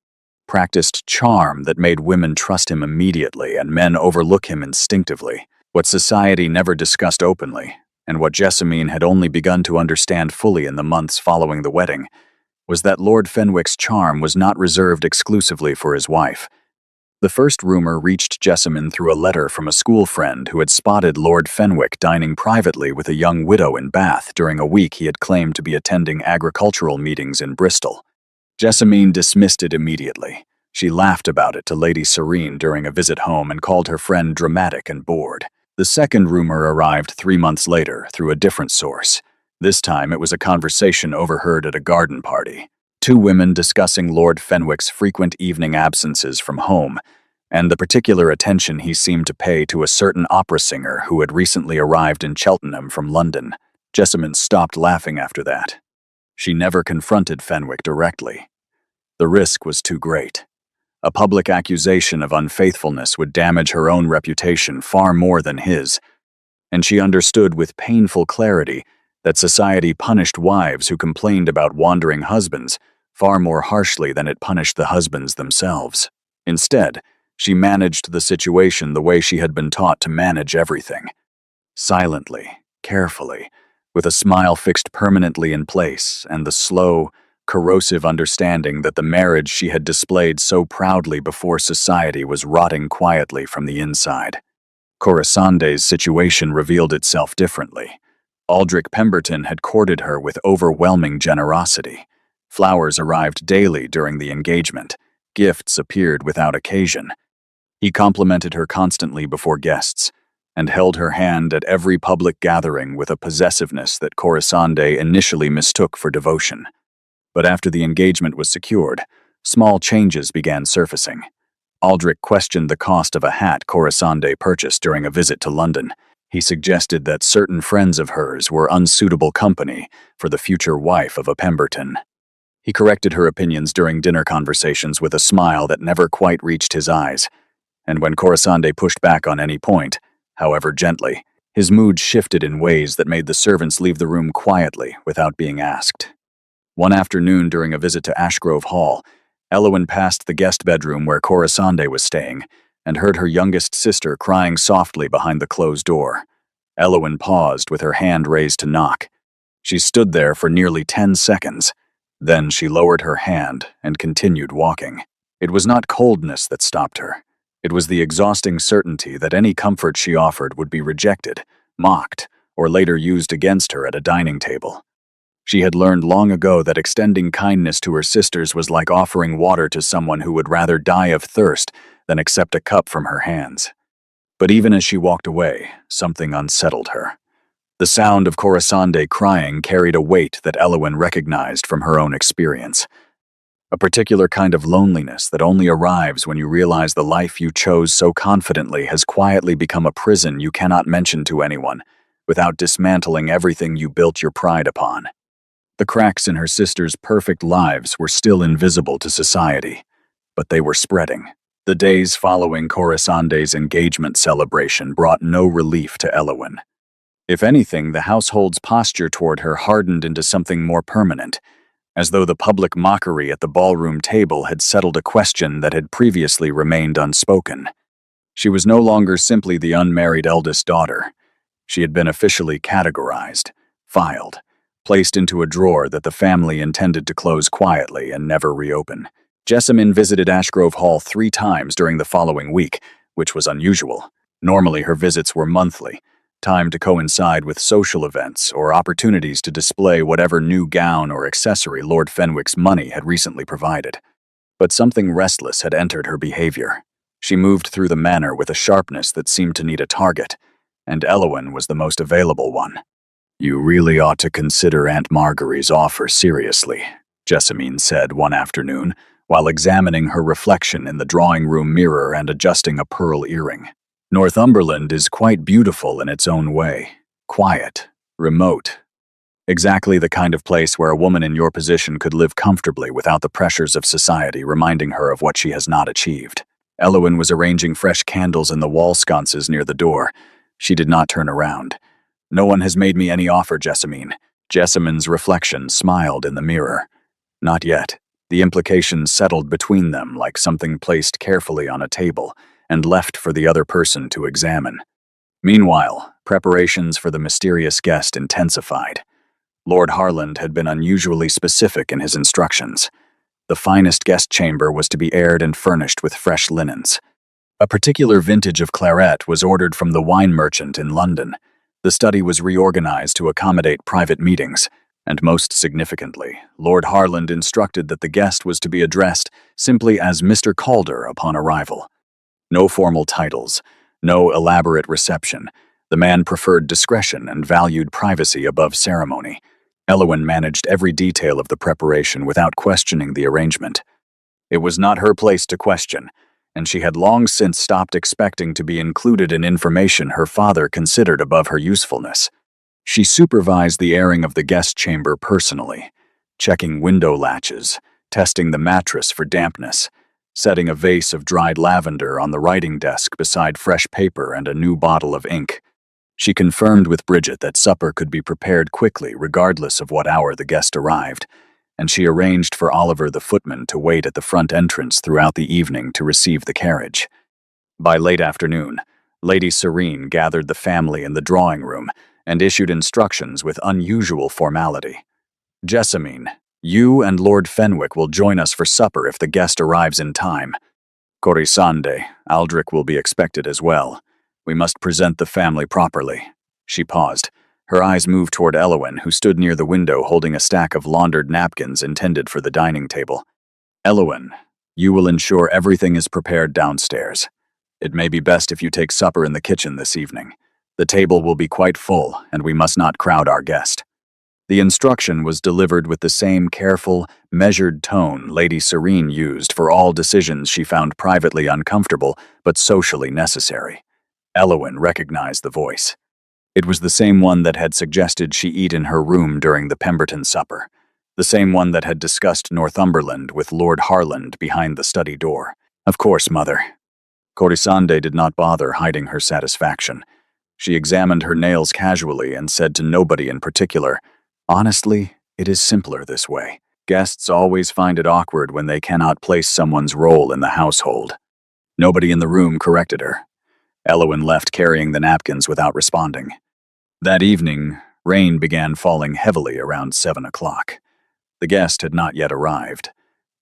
practiced charm that made women trust him immediately and men overlook him instinctively. What society never discussed openly, and what Jessamine had only begun to understand fully in the months following the wedding, was that Lord Fenwick's charm was not reserved exclusively for his wife. The first rumor reached Jessamine through a letter from a school friend who had spotted Lord Fenwick dining privately with a young widow in Bath during a week he had claimed to be attending agricultural meetings in Bristol. Jessamine dismissed it immediately. She laughed about it to Lady Serene during a visit home and called her friend dramatic and bored. The second rumor arrived 3 months later through a different source. This time it was a conversation overheard at a garden party. 2 women discussing Lord Fenwick's frequent evening absences from home and the particular attention he seemed to pay to a certain opera singer who had recently arrived in Cheltenham from London. Jessamine stopped laughing after that. She never confronted Fenwick directly. The risk was too great. A public accusation of unfaithfulness would damage her own reputation far more than his, and she understood with painful clarity that society punished wives who complained about wandering husbands far more harshly than it punished the husbands themselves. Instead, she managed the situation the way she had been taught to manage everything. Silently, carefully, with a smile fixed permanently in place and the slow, corrosive understanding that the marriage she had displayed so proudly before society was rotting quietly from the inside. Corisonde's situation revealed itself differently. Aldrich Pemberton had courted her with overwhelming generosity. Flowers arrived daily during the engagement. Gifts appeared without occasion. He complimented her constantly before guests, and held her hand at every public gathering with a possessiveness that Corisonde initially mistook for devotion. But after the engagement was secured, small changes began surfacing. Aldrich questioned the cost of a hat Corisonde purchased during a visit to London. He suggested that certain friends of hers were unsuitable company for the future wife of a Pemberton. He corrected her opinions during dinner conversations with a smile that never quite reached his eyes, and when Corisande pushed back on any point, however gently, his mood shifted in ways that made the servants leave the room quietly without being asked. One afternoon during a visit to Ashgrove Hall, Elowyn passed the guest bedroom where Corisande was staying and heard her youngest sister crying softly behind the closed door. Elowyn paused with her hand raised to knock. She stood there for nearly 10 seconds. Then she lowered her hand and continued walking. It was not coldness that stopped her. It was the exhausting certainty that any comfort she offered would be rejected, mocked, or later used against her at a dining table. She had learned long ago that extending kindness to her sisters was like offering water to someone who would rather die of thirst than accept a cup from her hands. But even as she walked away, something unsettled her. The sound of Corisande crying carried a weight that Elowyn recognized from her own experience. A particular kind of loneliness that only arrives when you realize the life you chose so confidently has quietly become a prison you cannot mention to anyone, without dismantling everything you built your pride upon. The cracks in her sisters' perfect lives were still invisible to society, but they were spreading. The days following Corisande's engagement celebration brought no relief to Elowyn. If anything, the household's posture toward her hardened into something more permanent, as though the public mockery at the ballroom table had settled a question that had previously remained unspoken. She was no longer simply the unmarried eldest daughter. She had been officially categorized, filed, placed into a drawer that the family intended to close quietly and never reopen. Jessamine visited Ashgrove Hall 3 times during the following week, which was unusual. Normally her visits were monthly, timed to coincide with social events or opportunities to display whatever new gown or accessory Lord Fenwick's money had recently provided. But something restless had entered her behavior. She moved through the manor with a sharpness that seemed to need a target, and Elowyn was the most available one. "You really ought to consider Aunt Margery's offer seriously," Jessamine said one afternoon, while examining her reflection in the drawing-room mirror and adjusting a pearl earring. "Northumberland is quite beautiful in its own way. Quiet, remote. Exactly the kind of place where a woman in your position could live comfortably without the pressures of society reminding her of what she has not achieved." Elowyn was arranging fresh candles in the wall sconces near the door. She did not turn around. "No one has made me any offer, Jessamine." Jessamine's reflection smiled in the mirror. Not yet. The implications settled between them like something placed carefully on a table and left for the other person to examine. Meanwhile, preparations for the mysterious guest intensified. Lord Harland had been unusually specific in his instructions. The finest guest chamber was to be aired and furnished with fresh linens. A particular vintage of claret was ordered from the wine merchant in London. The study was reorganized to accommodate private meetings, and most significantly, Lord Harland instructed that the guest was to be addressed simply as Mr. Calder upon arrival. No formal titles, no elaborate reception. The man preferred discretion and valued privacy above ceremony. Elowyn managed every detail of the preparation without questioning the arrangement. It was not her place to question, and she had long since stopped expecting to be included in information her father considered above her usefulness. She supervised the airing of the guest chamber personally, checking window latches, testing the mattress for dampness, setting a vase of dried lavender on the writing desk beside fresh paper and a new bottle of ink. She confirmed with Bridget that supper could be prepared quickly regardless of what hour the guest arrived, and she arranged for Oliver the footman to wait at the front entrance throughout the evening to receive the carriage. By late afternoon, Lady Serene gathered the family in the drawing room and issued instructions with unusual formality. "Jessamine, you and Lord Fenwick will join us for supper if the guest arrives in time. Corisande, Aldrich will be expected as well. We must present the family properly." She paused. Her eyes moved toward Elowyn, who stood near the window holding a stack of laundered napkins intended for the dining table. "Elowyn, you will ensure everything is prepared downstairs. It may be best if you take supper in the kitchen this evening. The table will be quite full, and we must not crowd our guest." The instruction was delivered with the same careful, measured tone Lady Serene used for all decisions she found privately uncomfortable but socially necessary. Elowyn recognized the voice. It was the same one that had suggested she eat in her room during the Pemberton supper. The same one that had discussed Northumberland with Lord Harland behind the study door. Of course, mother. Corisande did not bother hiding her satisfaction. She examined her nails casually and said to nobody in particular, "Honestly, it is simpler this way. Guests always find it awkward when they cannot place someone's role in the household." Nobody in the room corrected her. Elowen left carrying the napkins without responding. That evening, rain began falling heavily around 7 o'clock. The guest had not yet arrived.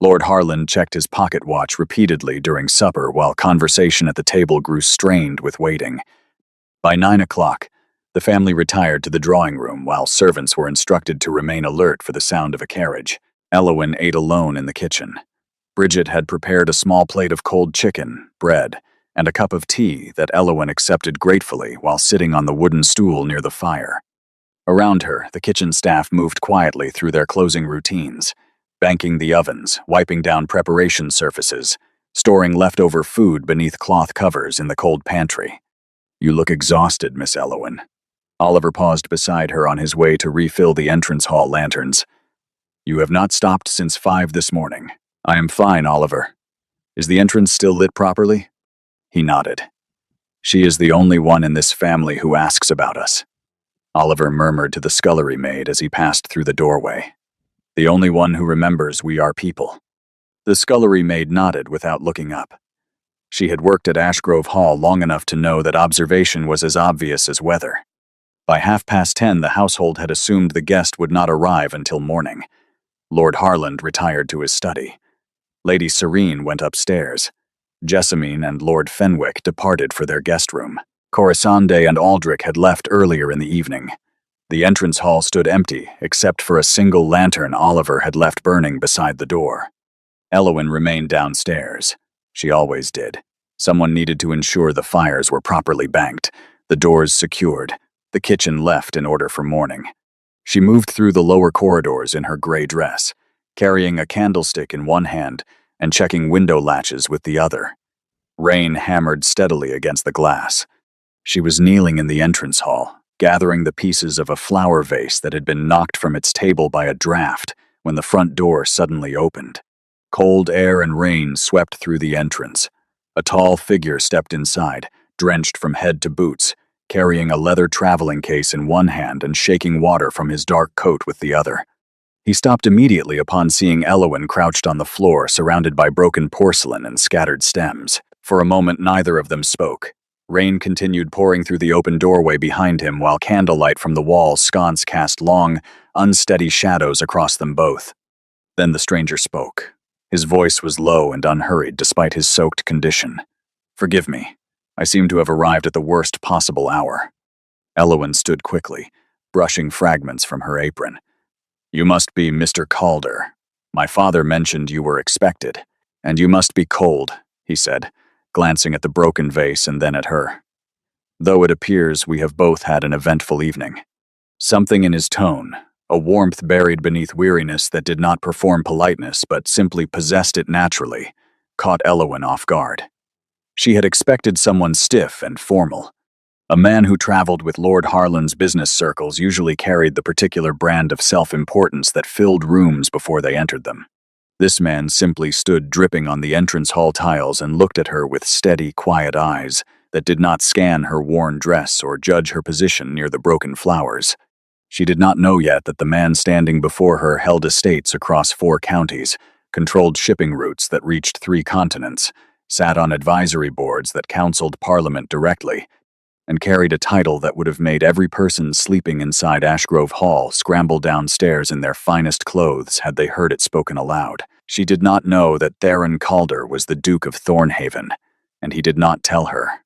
Lord Harland checked his pocket watch repeatedly during supper while conversation at the table grew strained with waiting. By 9 o'clock, the family retired to the drawing room while servants were instructed to remain alert for the sound of a carriage. Elowen ate alone in the kitchen. Bridget had prepared a small plate of cold chicken, bread, and a cup of tea that Elowen accepted gratefully while sitting on the wooden stool near the fire. Around her, the kitchen staff moved quietly through their closing routines, banking the ovens, wiping down preparation surfaces, storing leftover food beneath cloth covers in the cold pantry. "You look exhausted, Miss Elowen." Oliver paused beside her on his way to refill the entrance hall lanterns. "You have not stopped since 5 this morning." "I am fine, Oliver. Is the entrance still lit properly?" He nodded. "She is the only one in this family who asks about us," Oliver murmured to the scullery maid as he passed through the doorway. "The only one who remembers we are people." The scullery maid nodded without looking up. She had worked at Ashgrove Hall long enough to know that observation was as obvious as weather. By 10:30, the household had assumed the guest would not arrive until morning. Lord Harland retired to his study. Lady Serene went upstairs. Jessamine and Lord Fenwick departed for their guest room. Corisande and Aldrich had left earlier in the evening. The entrance hall stood empty, except for a single lantern Oliver had left burning beside the door. Elowen remained downstairs. She always did. Someone needed to ensure the fires were properly banked, the doors secured, the kitchen left in order for morning. She moved through the lower corridors in her gray dress, carrying a candlestick in one hand and checking window latches with the other. Rain hammered steadily against the glass. She was kneeling in the entrance hall, gathering the pieces of a flower vase that had been knocked from its table by a draft when the front door suddenly opened. Cold air and rain swept through the entrance. A tall figure stepped inside, drenched from head to boots, carrying a leather traveling case in one hand and shaking water from his dark coat with the other. He stopped immediately upon seeing Elowen crouched on the floor, surrounded by broken porcelain and scattered stems. For a moment, neither of them spoke. Rain continued pouring through the open doorway behind him while candlelight from the wall sconce cast long, unsteady shadows across them both. Then the stranger spoke. His voice was low and unhurried despite his soaked condition. "Forgive me. I seem to have arrived at the worst possible hour." Elowen stood quickly, brushing fragments from her apron. "You must be Mr. Calder. My father mentioned you were expected. And you must be cold," he said, glancing at the broken vase and then at her. "Though it appears we have both had an eventful evening." Something in his tone, a warmth buried beneath weariness that did not perform politeness but simply possessed it naturally, caught Elowen off guard. She had expected someone stiff and formal. A man who traveled with Lord Harland's business circles usually carried the particular brand of self-importance that filled rooms before they entered them. This man simply stood dripping on the entrance hall tiles and looked at her with steady, quiet eyes that did not scan her worn dress or judge her position near the broken flowers. She did not know yet that the man standing before her held estates across 4 counties, controlled shipping routes that reached 3 continents, sat on advisory boards that counseled Parliament directly, and carried a title that would have made every person sleeping inside Ashgrove Hall scramble downstairs in their finest clothes had they heard it spoken aloud. She did not know that Theron Calder was the Duke of Thornhaven, and he did not tell her.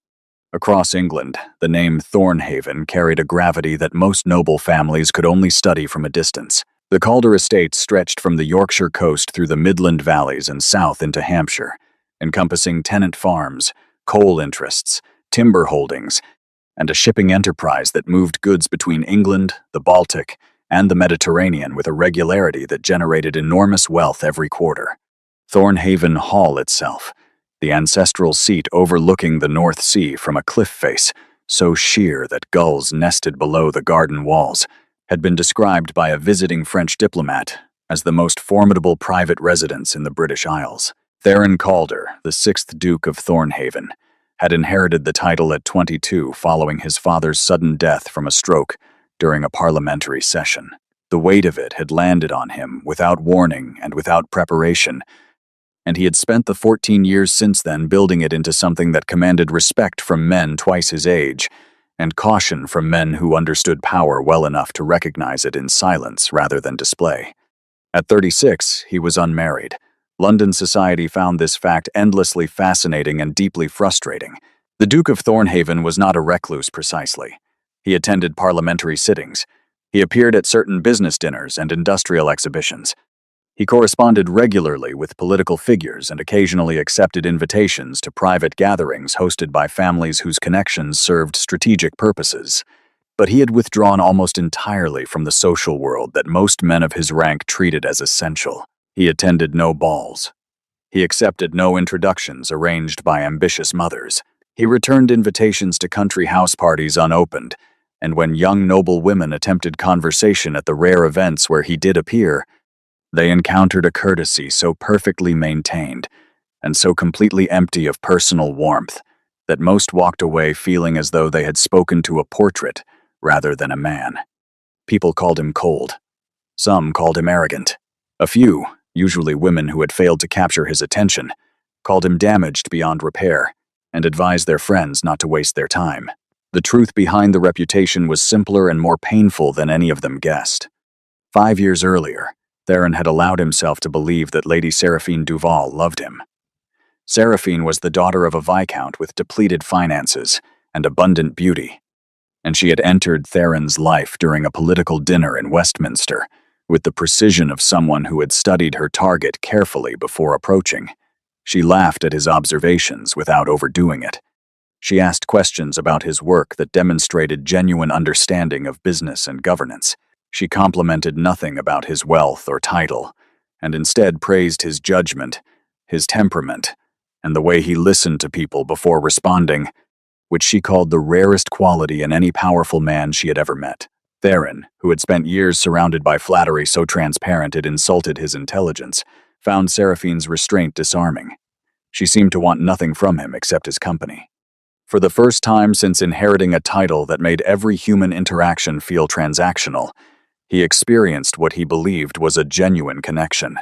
Across England, the name Thornhaven carried a gravity that most noble families could only study from a distance. The Calder estate stretched from the Yorkshire coast through the Midland valleys and south into Hampshire, encompassing tenant farms, coal interests, timber holdings, and a shipping enterprise that moved goods between England, the Baltic, and the Mediterranean with a regularity that generated enormous wealth every quarter. Thornhaven Hall itself, the ancestral seat overlooking the North Sea from a cliff face, so sheer that gulls nested below the garden walls, had been described by a visiting French diplomat as the most formidable private residence in the British Isles. Theron Calder, the 6th Duke of Thornhaven, had inherited the title at 22 following his father's sudden death from a stroke during a parliamentary session. The weight of it had landed on him without warning and without preparation, and he had spent the 14 years since then building it into something that commanded respect from men twice his age, and caution from men who understood power well enough to recognize it in silence rather than display. At 36, he was unmarried. London society found this fact endlessly fascinating and deeply frustrating. The Duke of Thornhaven was not a recluse precisely. He attended parliamentary sittings. He appeared at certain business dinners and industrial exhibitions. He corresponded regularly with political figures and occasionally accepted invitations to private gatherings hosted by families whose connections served strategic purposes. But he had withdrawn almost entirely from the social world that most men of his rank treated as essential. He attended no balls. He accepted no introductions arranged by ambitious mothers. He returned invitations to country house parties unopened, and when young noble women attempted conversation at the rare events where he did appear, they encountered a courtesy so perfectly maintained and so completely empty of personal warmth that most walked away feeling as though they had spoken to a portrait rather than a man. People called him cold. Some called him arrogant. A few, usually women who had failed to capture his attention, called him damaged beyond repair and advised their friends not to waste their time. The truth behind the reputation was simpler and more painful than any of them guessed. 5 years earlier, Theron had allowed himself to believe that Lady Seraphine Duval loved him. Seraphine was the daughter of a viscount with depleted finances and abundant beauty, and she had entered Theron's life during a political dinner in Westminster with the precision of someone who had studied her target carefully before approaching. She laughed at his observations without overdoing it. She asked questions about his work that demonstrated genuine understanding of business and governance. She complimented nothing about his wealth or title, and instead praised his judgment, his temperament, and the way he listened to people before responding, which she called the rarest quality in any powerful man she had ever met. Theron, who had spent years surrounded by flattery so transparent it insulted his intelligence, found Seraphine's restraint disarming. She seemed to want nothing from him except his company. For the first time since inheriting a title that made every human interaction feel transactional, he experienced what he believed was a genuine connection.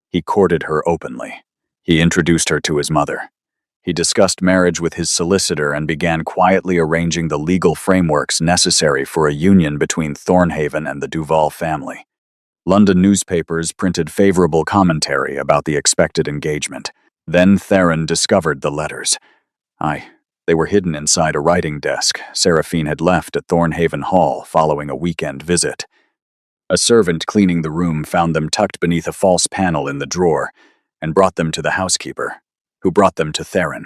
He courted her openly. He introduced her to his mother. He discussed marriage with his solicitor and began quietly arranging the legal frameworks necessary for a union between Thornhaven and the Duval family. London newspapers printed favorable commentary about the expected engagement. Then Theron discovered the letters. They were hidden inside a writing desk Seraphine had left at Thornhaven Hall following a weekend visit. A servant cleaning the room found them tucked beneath a false panel in the drawer and brought them to the housekeeper, who brought them to Theron.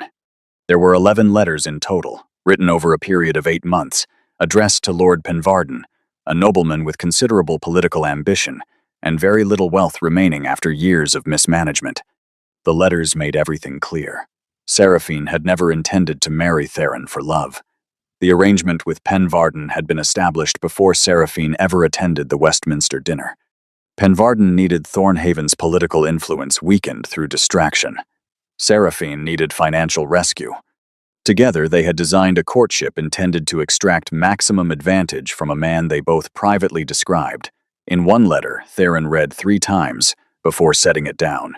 There were 11 letters in total, written over a period of 8 months, addressed to Lord Penvarden, a nobleman with considerable political ambition and very little wealth remaining after years of mismanagement. The letters made everything clear. Seraphine had never intended to marry Theron for love. The arrangement with Penvarden had been established before Seraphine ever attended the Westminster dinner. Penvarden needed Thornhaven's political influence weakened through distraction. Seraphine needed financial rescue. Together, they had designed a courtship intended to extract maximum advantage from a man they both privately described. In one letter, Theron read 3 times before setting it down,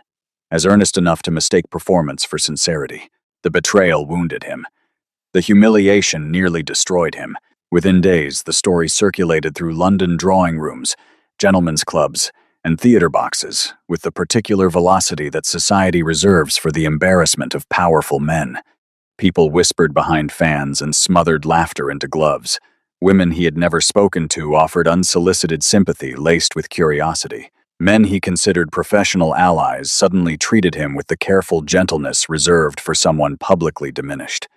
as earnest enough to mistake performance for sincerity. The betrayal wounded him. The humiliation nearly destroyed him. Within days, the story circulated through London drawing rooms, gentlemen's clubs, and theater boxes with the particular velocity that society reserves for the embarrassment of powerful men. People whispered behind fans and smothered laughter into gloves. Women he had never spoken to offered unsolicited sympathy laced with curiosity. Men he considered professional allies suddenly treated him with the careful gentleness reserved for someone publicly diminished.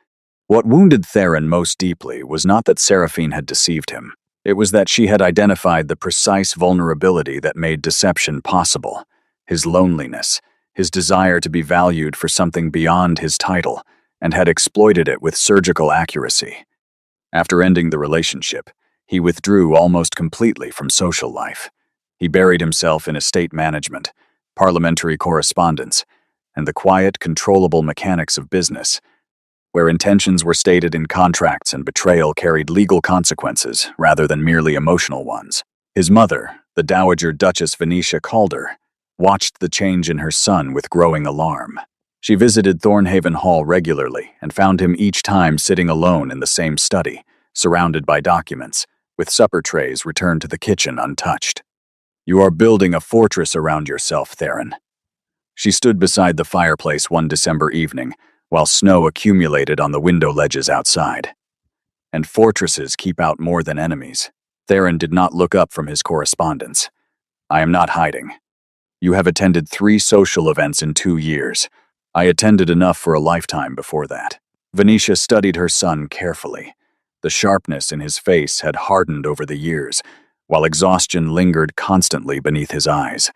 What wounded Theron most deeply was not that Seraphine had deceived him. It was that she had identified the precise vulnerability that made deception possible: his loneliness, his desire to be valued for something beyond his title, and had exploited it with surgical accuracy. After ending the relationship, he withdrew almost completely from social life. He buried himself in estate management, parliamentary correspondence, and the quiet, controllable mechanics of business, where intentions were stated in contracts and betrayal carried legal consequences rather than merely emotional ones. His mother, the Dowager Duchess Venetia Calder, watched the change in her son with growing alarm. She visited Thornhaven Hall regularly and found him each time sitting alone in the same study, surrounded by documents, with supper trays returned to the kitchen untouched. "You are building a fortress around yourself, Theron." She stood beside the fireplace one December evening, while snow accumulated on the window ledges outside. "And fortresses keep out more than enemies." Theron did not look up from his correspondence. "I am not hiding. You have attended 3 social events in 2 years. I attended enough for a lifetime before that." Venetia studied her son carefully. The sharpness in his face had hardened over the years, while exhaustion lingered constantly beneath his eyes.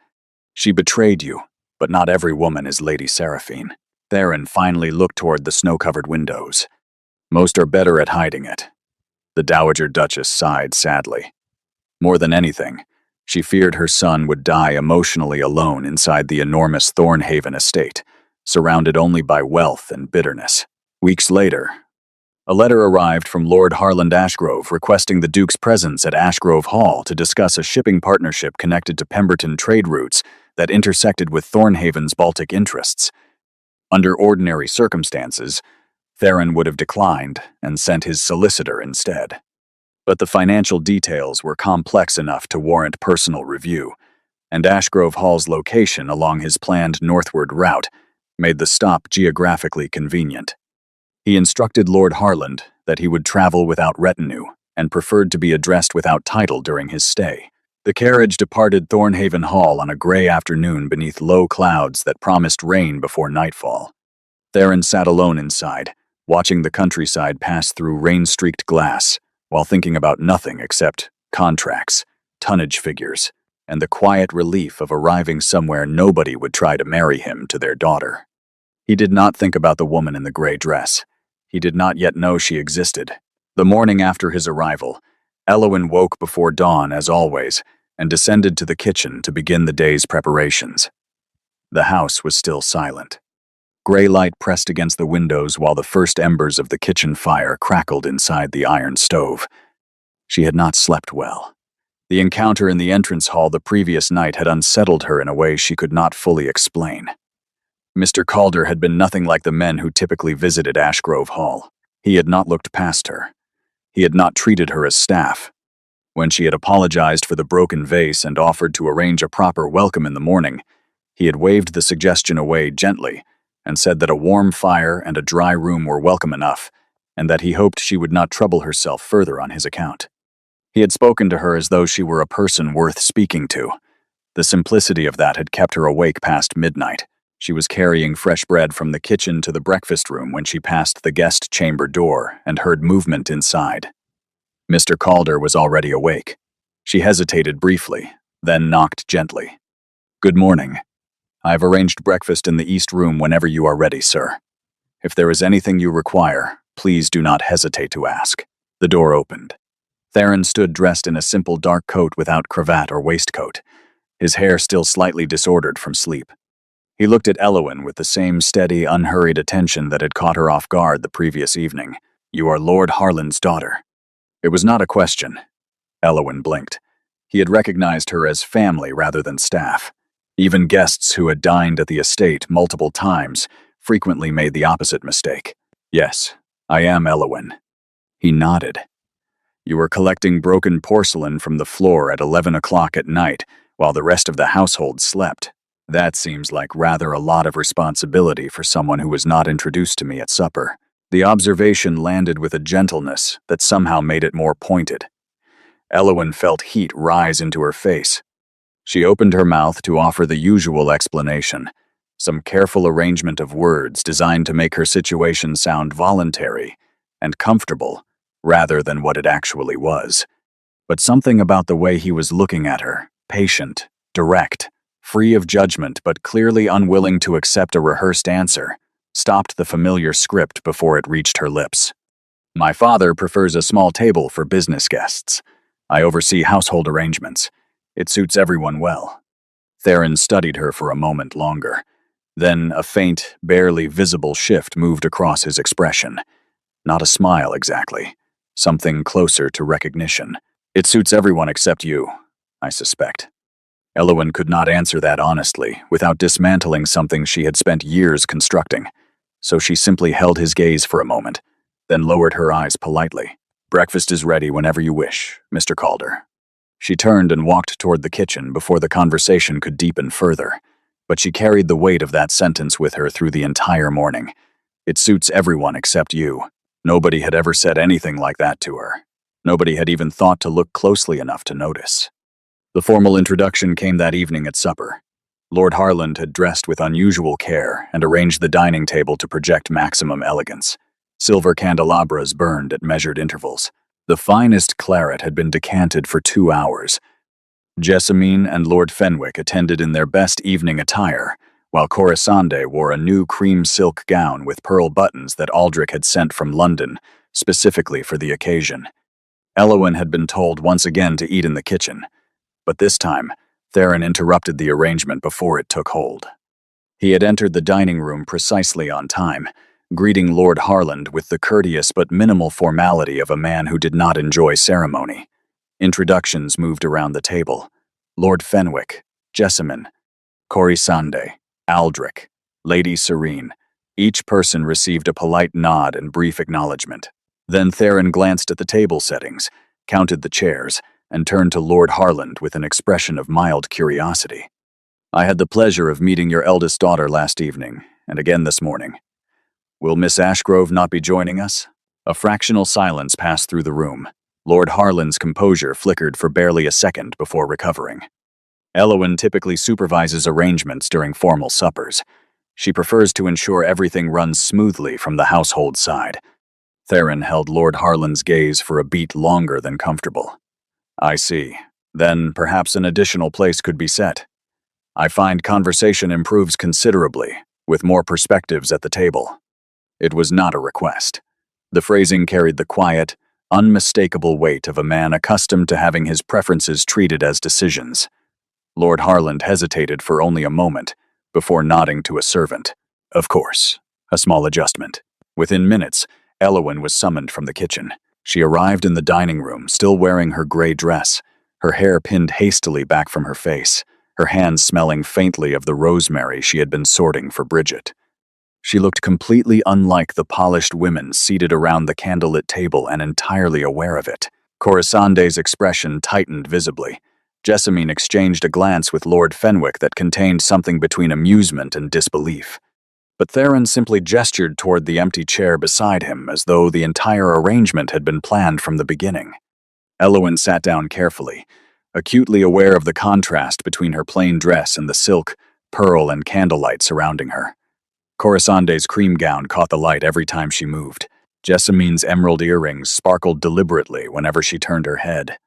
"She betrayed you, but not every woman is Lady Seraphine." Theron finally looked toward the snow-covered windows. "Most are better at hiding it." The Dowager Duchess sighed sadly. More than anything, she feared her son would die emotionally alone inside the enormous Thornhaven estate, surrounded only by wealth and bitterness. Weeks later, a letter arrived from Lord Harland Ashgrove requesting the Duke's presence at Ashgrove Hall to discuss a shipping partnership connected to Pemberton trade routes that intersected with Thornhaven's Baltic interests. Under ordinary circumstances, Theron would have declined and sent his solicitor instead. But the financial details were complex enough to warrant personal review, and Ashgrove Hall's location along his planned northward route made the stop geographically convenient. He instructed Lord Harland that he would travel without retinue and preferred to be addressed without title during his stay. The carriage departed Thornhaven Hall on a gray afternoon beneath low clouds that promised rain before nightfall. Theron sat alone inside, watching the countryside pass through rain-streaked glass, while thinking about nothing except contracts, tonnage figures, and the quiet relief of arriving somewhere nobody would try to marry him to their daughter. He did not think about the woman in the gray dress. He did not yet know she existed. The morning after his arrival, Elowyn woke before dawn as always and descended to the kitchen to begin the day's preparations. The house was still silent. Gray light pressed against the windows while the first embers of the kitchen fire crackled inside the iron stove. She had not slept well. The encounter in the entrance hall the previous night had unsettled her in a way she could not fully explain. Mr. Calder had been nothing like the men who typically visited Ashgrove Hall. He had not looked past her. He had not treated her as staff. When she had apologized for the broken vase and offered to arrange a proper welcome in the morning, he had waved the suggestion away gently and said that a warm fire and a dry room were welcome enough, and that he hoped she would not trouble herself further on his account. He had spoken to her as though she were a person worth speaking to. The simplicity of that had kept her awake past midnight. She was carrying fresh bread from the kitchen to the breakfast room when she passed the guest chamber door and heard movement inside. Mr. Calder was already awake. She hesitated briefly, then knocked gently. "Good morning. I have arranged breakfast in the East Room whenever you are ready, sir. If there is anything you require, please do not hesitate to ask." The door opened. Theron stood dressed in a simple dark coat without cravat or waistcoat, his hair still slightly disordered from sleep. He looked at Elowyn with the same steady, unhurried attention that had caught her off guard the previous evening. "You are Lord Harland's daughter." It was not a question. Elowyn blinked. He had recognized her as family rather than staff. Even guests who had dined at the estate multiple times frequently made the opposite mistake. "Yes, I am Elowyn." He nodded. "You were collecting broken porcelain from the floor at 11 o'clock at night while the rest of the household slept. That seems like rather a lot of responsibility for someone who was not introduced to me at supper." The observation landed with a gentleness that somehow made it more pointed. Elowyn felt heat rise into her face. She opened her mouth to offer the usual explanation, some careful arrangement of words designed to make her situation sound voluntary and comfortable rather than what it actually was. But something about the way he was looking at her, patient, direct, free of judgment but clearly unwilling to accept a rehearsed answer, stopped the familiar script before it reached her lips. "My father prefers a small table for business guests. I oversee household arrangements. It suits everyone well. Theron studied her for a moment longer. Then a faint, barely visible shift moved across his expression. Not a smile exactly. Something closer to recognition. It suits everyone except you, I suspect. Elowen could not answer that honestly, without dismantling something she had spent years constructing. So she simply held his gaze for a moment, then lowered her eyes politely. Breakfast is ready whenever you wish, Mr. Calder. She turned and walked toward the kitchen before the conversation could deepen further. But she carried the weight of that sentence with her through the entire morning. It suits everyone except you. Nobody had ever said anything like that to her. Nobody had even thought to look closely enough to notice. The formal introduction came that evening at supper. Lord Harland had dressed with unusual care and arranged the dining table to project maximum elegance. Silver candelabras burned at measured intervals. The finest claret had been decanted for 2 hours. Jessamine and Lord Fenwick attended in their best evening attire, while Corisande wore a new cream silk gown with pearl buttons that Aldrich had sent from London, specifically for the occasion. Elowen had been told once again to eat in the kitchen, but this time, Theron interrupted the arrangement before it took hold. He had entered the dining room precisely on time, greeting Lord Harland with the courteous but minimal formality of a man who did not enjoy ceremony. Introductions moved around the table. Lord Fenwick, Jessamine, Corisande, Aldrich, Lady Serene. Each person received a polite nod and brief acknowledgement. Then Theron glanced at the table settings, counted the chairs, and turned to Lord Harland with an expression of mild curiosity. I had the pleasure of meeting your eldest daughter last evening, and again this morning. Will Miss Ashgrove not be joining us? A fractional silence passed through the room. Lord Harland's composure flickered for barely a second before recovering. Elowen typically supervises arrangements during formal suppers. She prefers to ensure everything runs smoothly from the household side. Theron held Lord Harland's gaze for a beat longer than comfortable. I see. Then perhaps an additional place could be set. I find conversation improves considerably, with more perspectives at the table. It was not a request. The phrasing carried the quiet, unmistakable weight of a man accustomed to having his preferences treated as decisions. Lord Harland hesitated for only a moment, before nodding to a servant. Of course. A small adjustment. Within minutes, Elowen was summoned from the kitchen. She arrived in the dining room, still wearing her gray dress, her hair pinned hastily back from her face, her hands smelling faintly of the rosemary she had been sorting for Bridget. She looked completely unlike the polished women seated around the candlelit table and entirely aware of it. Corisande's expression tightened visibly. Jessamine exchanged a glance with Lord Fenwick that contained something between amusement and disbelief. But Theron simply gestured toward the empty chair beside him as though the entire arrangement had been planned from the beginning. Elowen sat down carefully, acutely aware of the contrast between her plain dress and the silk, pearl, and candlelight surrounding her. Corisande's cream gown caught the light every time she moved. Jessamine's emerald earrings sparkled deliberately whenever she turned her head.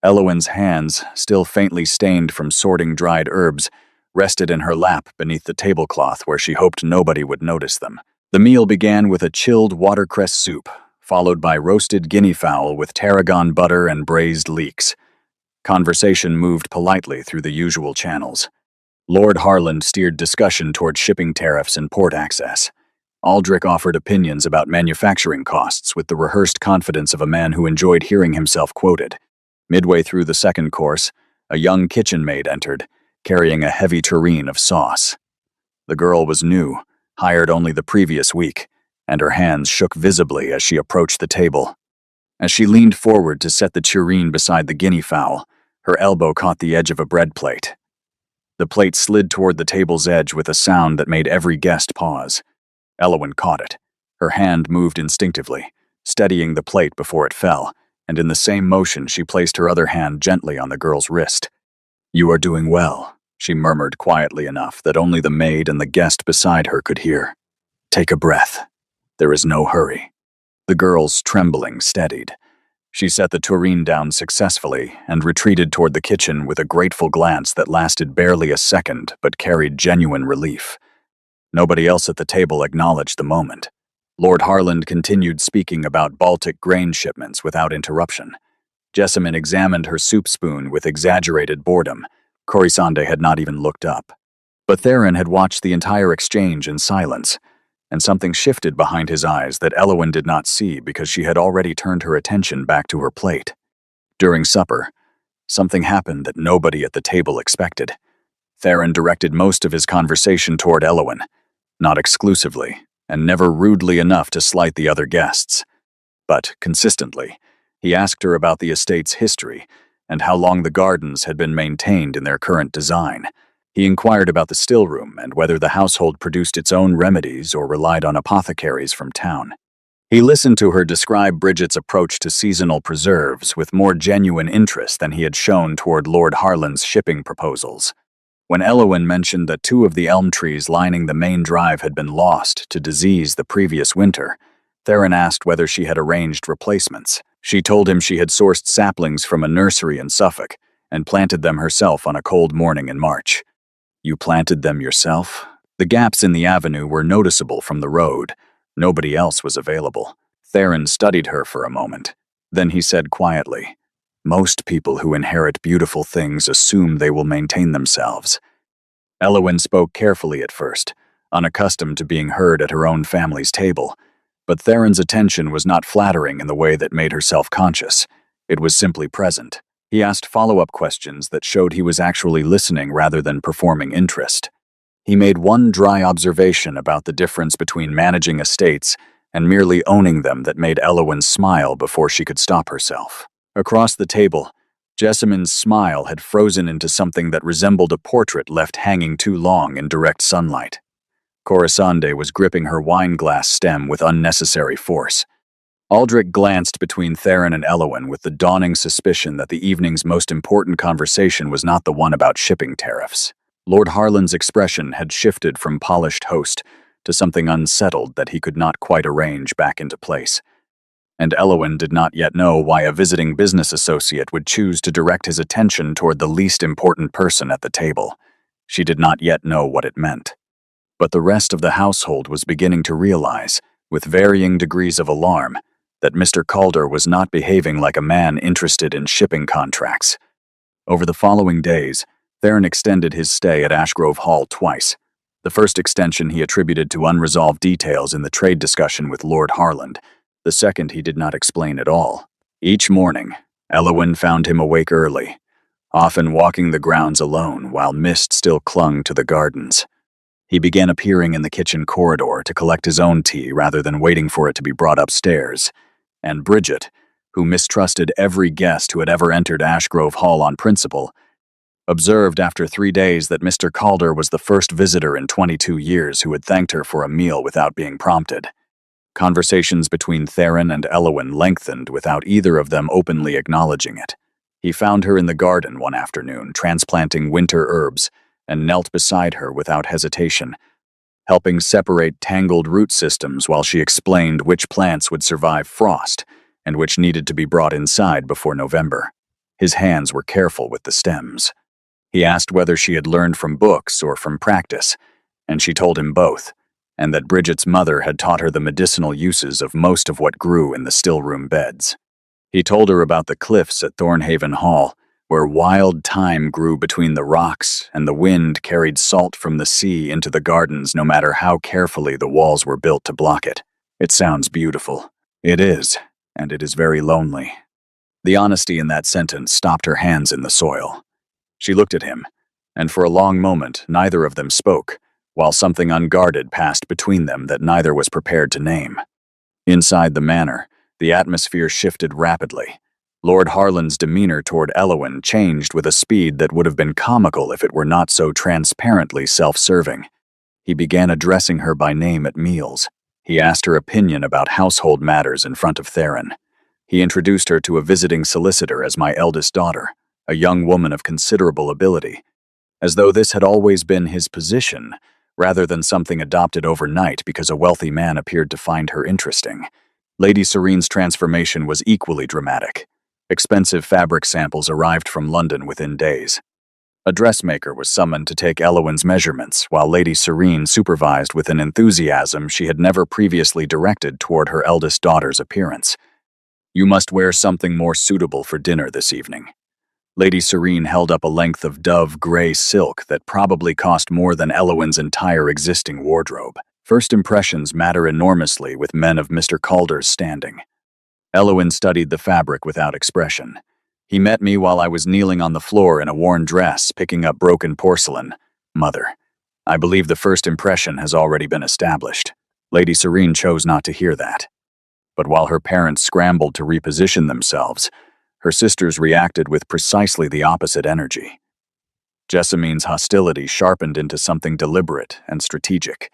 Elowen's hands, still faintly stained from sorting dried herbs, rested in her lap beneath the tablecloth where she hoped nobody would notice them. The meal began with a chilled watercress soup, followed by roasted guinea fowl with tarragon butter and braised leeks. Conversation moved politely through the usual channels. Lord Harland steered discussion toward shipping tariffs and port access. Aldrich offered opinions about manufacturing costs with the rehearsed confidence of a man who enjoyed hearing himself quoted. Midway through the second course, a young kitchen maid entered, carrying a heavy tureen of sauce. The girl was new, hired only the previous week, and her hands shook visibly as she approached the table. As she leaned forward to set the tureen beside the guinea fowl, her elbow caught the edge of a bread plate. The plate slid toward the table's edge with a sound that made every guest pause. Elowen caught it. Her hand moved instinctively, steadying the plate before it fell, and in the same motion she placed her other hand gently on the girl's wrist. You are doing well, she murmured quietly enough that only the maid and the guest beside her could hear. Take a breath. There is no hurry. The girl's trembling steadied. She set the tureen down successfully and retreated toward the kitchen with a grateful glance that lasted barely a second but carried genuine relief. Nobody else at the table acknowledged the moment. Lord Harland continued speaking about Baltic grain shipments without interruption. Jessamine examined her soup spoon with exaggerated boredom. Corisande had not even looked up. But Theron had watched the entire exchange in silence, and something shifted behind his eyes that Elowen did not see because she had already turned her attention back to her plate. During supper, something happened that nobody at the table expected. Theron directed most of his conversation toward Elowen, not exclusively, and never rudely enough to slight the other guests. But, consistently, he asked her about the estate's history and how long the gardens had been maintained in their current design. He inquired about the stillroom and whether the household produced its own remedies or relied on apothecaries from town. He listened to her describe Bridget's approach to seasonal preserves with more genuine interest than he had shown toward Lord Harlan's shipping proposals. When Elowen mentioned that 2 of the elm trees lining the main drive had been lost to disease the previous winter, Theron asked whether she had arranged replacements. She told him she had sourced saplings from a nursery in Suffolk and planted them herself on a cold morning in March. "You planted them yourself?" The gaps in the avenue were noticeable from the road. Nobody else was available. Theron studied her for a moment. Then he said quietly, "Most people who inherit beautiful things assume they will maintain themselves." Elowen spoke carefully at first, unaccustomed to being heard at her own family's table. But Theron's attention was not flattering in the way that made her self-conscious. It was simply present. He asked follow-up questions that showed he was actually listening rather than performing interest. He made one dry observation about the difference between managing estates and merely owning them that made Elowen smile before she could stop herself. Across the table, Jessamine's smile had frozen into something that resembled a portrait left hanging too long in direct sunlight. Corisande was gripping her wine-glass stem with unnecessary force. Aldrich glanced between Theron and Elowen with the dawning suspicion that the evening's most important conversation was not the one about shipping tariffs. Lord Harlan's expression had shifted from polished host to something unsettled that he could not quite arrange back into place. And Elowen did not yet know why a visiting business associate would choose to direct his attention toward the least important person at the table. She did not yet know what it meant. But the rest of the household was beginning to realize, with varying degrees of alarm, that Mr. Calder was not behaving like a man interested in shipping contracts. Over the following days, Theron extended his stay at Ashgrove Hall twice. The first extension he attributed to unresolved details in the trade discussion with Lord Harland. The second he did not explain at all. Each morning, Elowen found him awake early, often walking the grounds alone while mist still clung to the gardens. He began appearing in the kitchen corridor to collect his own tea rather than waiting for it to be brought upstairs. And Bridget, who mistrusted every guest who had ever entered Ashgrove Hall on principle, observed after 3 days that Mr. Calder was the first visitor in 22 years who had thanked her for a meal without being prompted. Conversations between Theron and Elowen lengthened without either of them openly acknowledging it. He found her in the garden one afternoon, transplanting winter herbs, and knelt beside her without hesitation, helping separate tangled root systems while she explained which plants would survive frost and which needed to be brought inside before November. His hands were careful with the stems. He asked whether she had learned from books or from practice, and she told him both, and that Bridget's mother had taught her the medicinal uses of most of what grew in the stillroom beds. He told her about the cliffs at Thornhaven Hall, where wild thyme grew between the rocks and the wind carried salt from the sea into the gardens no matter how carefully the walls were built to block it. "It sounds beautiful." "It is, and it is very lonely." The honesty in that sentence stopped her hands in the soil. She looked at him, and for a long moment neither of them spoke, while something unguarded passed between them that neither was prepared to name. Inside the manor, the atmosphere shifted rapidly. Lord Harlan's demeanor toward Elowen changed with a speed that would have been comical if it were not so transparently self-serving. He began addressing her by name at meals. He asked her opinion about household matters in front of Theron. He introduced her to a visiting solicitor as my eldest daughter, a young woman of considerable ability, as though this had always been his position, rather than something adopted overnight because a wealthy man appeared to find her interesting. Lady Serene's transformation was equally dramatic. Expensive fabric samples arrived from London within days. A dressmaker was summoned to take Elowen's measurements, while Lady Serene supervised with an enthusiasm she had never previously directed toward her eldest daughter's appearance. You must wear something more suitable for dinner this evening. Lady Serene held up a length of dove gray silk that probably cost more than Elowyn's entire existing wardrobe. First impressions matter enormously with men of Mr. Calder's standing. Elowyn studied the fabric without expression. He met me while I was kneeling on the floor in a worn dress, picking up broken porcelain. Mother, I believe the first impression has already been established. Lady Serene chose not to hear that. But while her parents scrambled to reposition themselves, her sisters reacted with precisely the opposite energy. Jessamine's hostility sharpened into something deliberate and strategic.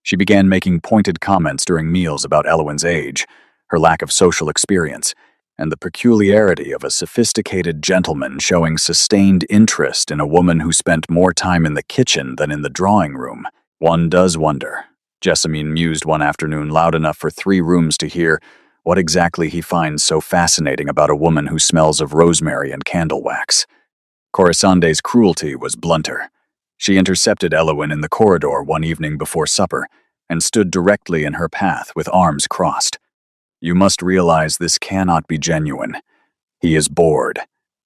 She began making pointed comments during meals about Elowyn's age, her lack of social experience, and the peculiarity of a sophisticated gentleman showing sustained interest in a woman who spent more time in the kitchen than in the drawing room. One does wonder, Jessamine mused one afternoon loud enough for 3 rooms to hear, what exactly he finds so fascinating about a woman who smells of rosemary and candle wax. Corisonde's cruelty was blunter. She intercepted Elowyn in the corridor one evening before supper and stood directly in her path with arms crossed. You must realize this cannot be genuine. He is bored.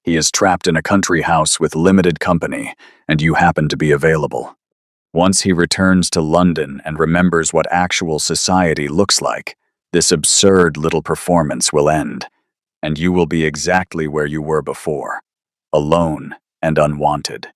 He is trapped in a country house with limited company, and you happen to be available. Once he returns to London and remembers what actual society looks like, this absurd little performance will end, and you will be exactly where you were before, alone and unwanted.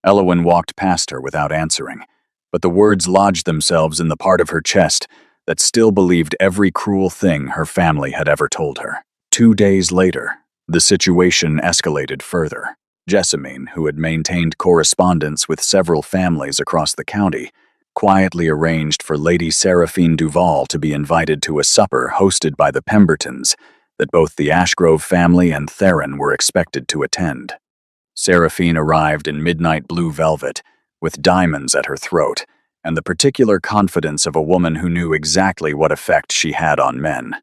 Elowyn walked past her without answering, but the words lodged themselves in the part of her chest that still believed every cruel thing her family had ever told her. 2 days later, the situation escalated further. Jessamine, who had maintained correspondence with several families across the county, quietly arranged for Lady Seraphine Duval to be invited to a supper hosted by the Pembertons that both the Ashgrove family and Theron were expected to attend. Seraphine arrived in midnight blue velvet, with diamonds at her throat, and the particular confidence of a woman who knew exactly what effect she had on men.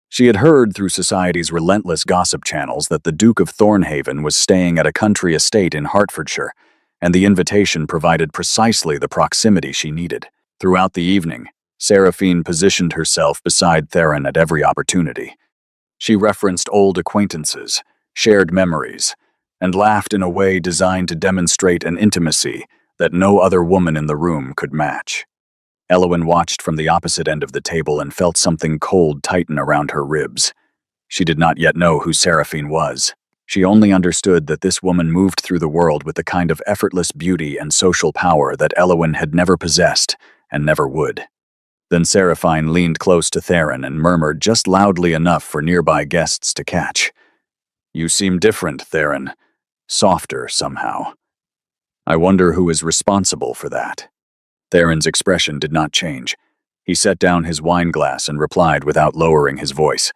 She had heard through society's relentless gossip channels that the Duke of Thornhaven was staying at a country estate in Hertfordshire, and the invitation provided precisely the proximity she needed. Throughout the evening, Seraphine positioned herself beside Theron at every opportunity. She referenced old acquaintances, shared memories, and laughed in a way designed to demonstrate an intimacy that no other woman in the room could match. Elowyn watched from the opposite end of the table and felt something cold tighten around her ribs. She did not yet know who Seraphine was. She only understood that this woman moved through the world with the kind of effortless beauty and social power that Elowyn had never possessed and never would. Then Seraphine leaned close to Theron and murmured just loudly enough for nearby guests to catch. "You seem different, Theron. Softer, somehow. I wonder who is responsible for that." Theron's expression did not change. He set down his wine glass and replied without lowering his voice,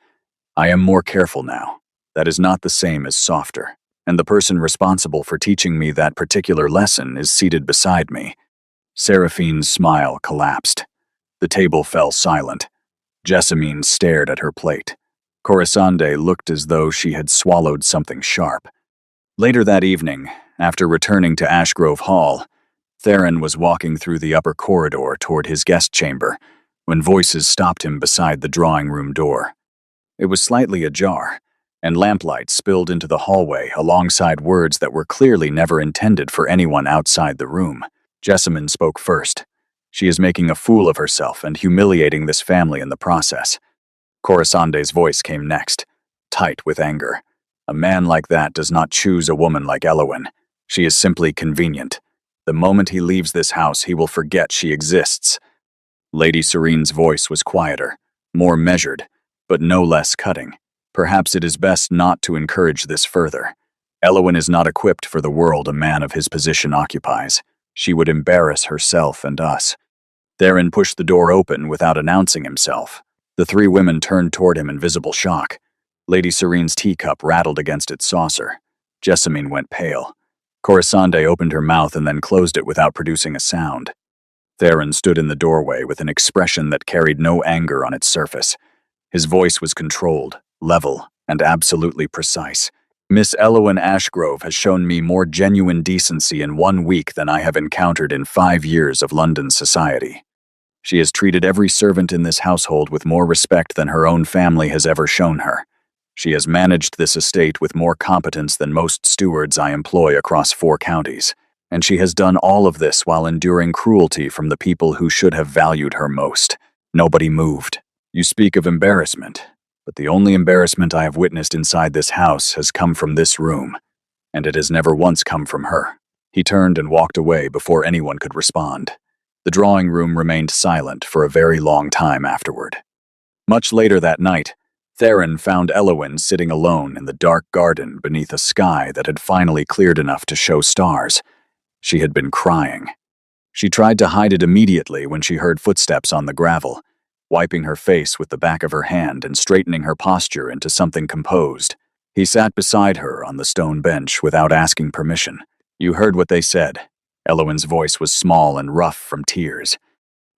"I am more careful now. That is not the same as softer. And the person responsible for teaching me that particular lesson is seated beside me." Seraphine's smile collapsed. The table fell silent. Jessamine stared at her plate. Corisonde looked as though she had swallowed something sharp. Later that evening, after returning to Ashgrove Hall, Theron was walking through the upper corridor toward his guest chamber when voices stopped him beside the drawing room door. It was slightly ajar, and lamplight spilled into the hallway alongside words that were clearly never intended for anyone outside the room. Jessamine spoke first. "She is making a fool of herself and humiliating this family in the process." Corisonde's voice came next, tight with anger. "A man like that does not choose a woman like Elowyn. She is simply convenient. The moment he leaves this house, he will forget she exists." Lady Serene's voice was quieter, more measured, but no less cutting. "Perhaps it is best not to encourage this further. Elowyn is not equipped for the world a man of his position occupies. She would embarrass herself and us." Theron pushed the door open without announcing himself. The 3 women turned toward him in visible shock. Lady Serene's teacup rattled against its saucer. Jessamine went pale. Corisonde opened her mouth and then closed it without producing a sound. Theron stood in the doorway with an expression that carried no anger on its surface. His voice was controlled, level, and absolutely precise. "Miss Elowyn Ashgrove has shown me more genuine decency in 1 week than I have encountered in 5 years of London society. She has treated every servant in this household with more respect than her own family has ever shown her. She has managed this estate with more competence than most stewards I employ across 4 counties, and she has done all of this while enduring cruelty from the people who should have valued her most. Nobody moved. You speak of embarrassment, but the only embarrassment I have witnessed inside this house has come from this room, and it has never once come from her. He turned and walked away before anyone could respond. The drawing room remained silent for a very long time afterward. Much later that night, Theron found Elowyn sitting alone in the dark garden beneath a sky that had finally cleared enough to show stars. She had been crying. She tried to hide it immediately when she heard footsteps on the gravel, wiping her face with the back of her hand and straightening her posture into something composed. He sat beside her on the stone bench without asking permission. "You heard what they said." Elowyn's voice was small and rough from tears.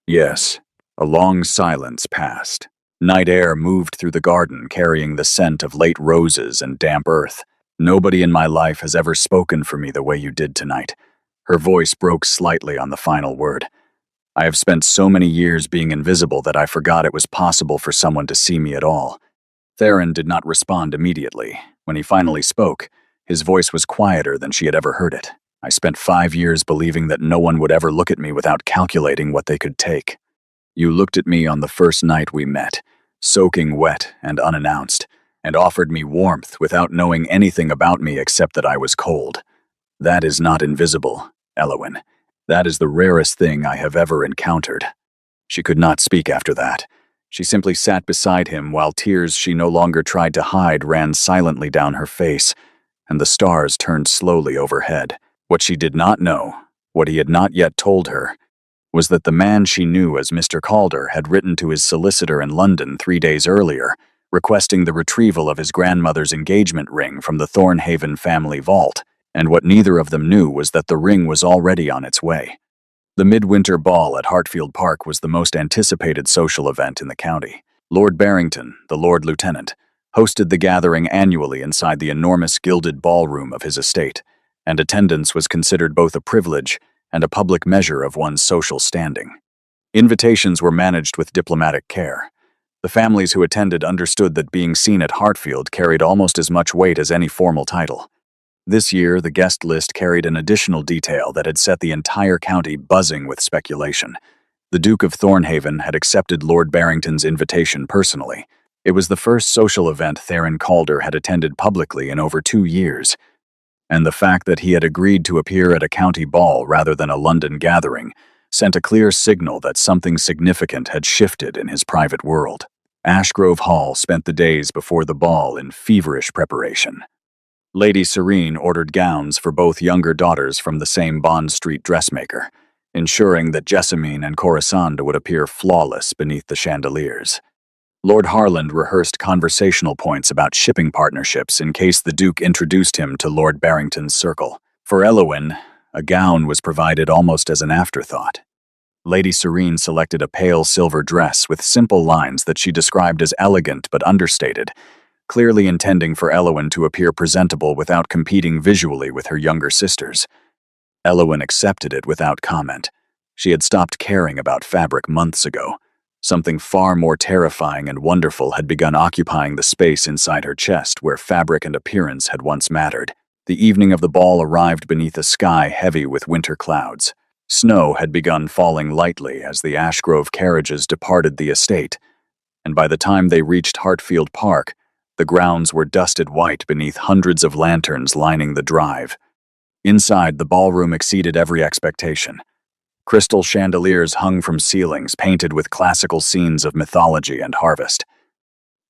"Yes." A long silence passed. Night air moved through the garden, carrying the scent of late roses and damp earth. "Nobody in my life has ever spoken for me the way you did tonight." Her voice broke slightly on the final word. "I have spent so many years being invisible that I forgot it was possible for someone to see me at all." Theron did not respond immediately. When he finally spoke, his voice was quieter than she had ever heard it. "I spent 5 years believing that no one would ever look at me without calculating what they could take. You looked at me on the first night we met, soaking wet and unannounced, and offered me warmth without knowing anything about me except that I was cold. That is not invisible, Elowyn. That is the rarest thing I have ever encountered." She could not speak after that. She simply sat beside him while tears she no longer tried to hide ran silently down her face, and the stars turned slowly overhead. What she did not know, what he had not yet told her, was that the man she knew as Mr. Calder had written to his solicitor in London 3 days earlier, requesting the retrieval of his grandmother's engagement ring from the Thornhaven family vault, and what neither of them knew was that the ring was already on its way. The midwinter ball at Hartfield Park was the most anticipated social event in the county. Lord Barrington, the Lord Lieutenant, hosted the gathering annually inside the enormous gilded ballroom of his estate, and attendance was considered both a privilege and a public measure of one's social standing. Invitations were managed with diplomatic care. The families who attended understood that being seen at Hartfield carried almost as much weight as any formal title. This year, the guest list carried an additional detail that had set the entire county buzzing with speculation. The Duke of Thornhaven had accepted Lord Barrington's invitation personally. It was the first social event Theron Calder had attended publicly in over 2 years, and the fact that he had agreed to appear at a county ball rather than a London gathering sent a clear signal that something significant had shifted in his private world. Ashgrove Hall spent the days before the ball in feverish preparation. Lady Serene ordered gowns for both younger daughters from the same Bond Street dressmaker, ensuring that Jessamine and Corisande would appear flawless beneath the chandeliers. Lord Harland rehearsed conversational points about shipping partnerships in case the Duke introduced him to Lord Barrington's circle. For Elowyn, a gown was provided almost as an afterthought. Lady Serene selected a pale silver dress with simple lines that she described as elegant but understated, clearly intending for Elowyn to appear presentable without competing visually with her younger sisters. Elowyn accepted it without comment. She had stopped caring about fabric months ago. Something far more terrifying and wonderful had begun occupying the space inside her chest where fabric and appearance had once mattered. The evening of the ball arrived beneath a sky heavy with winter clouds. Snow had begun falling lightly as the Ashgrove carriages departed the estate, and by the time they reached Hartfield Park, the grounds were dusted white beneath hundreds of lanterns lining the drive. Inside, the ballroom exceeded every expectation. Crystal chandeliers hung from ceilings painted with classical scenes of mythology and harvest.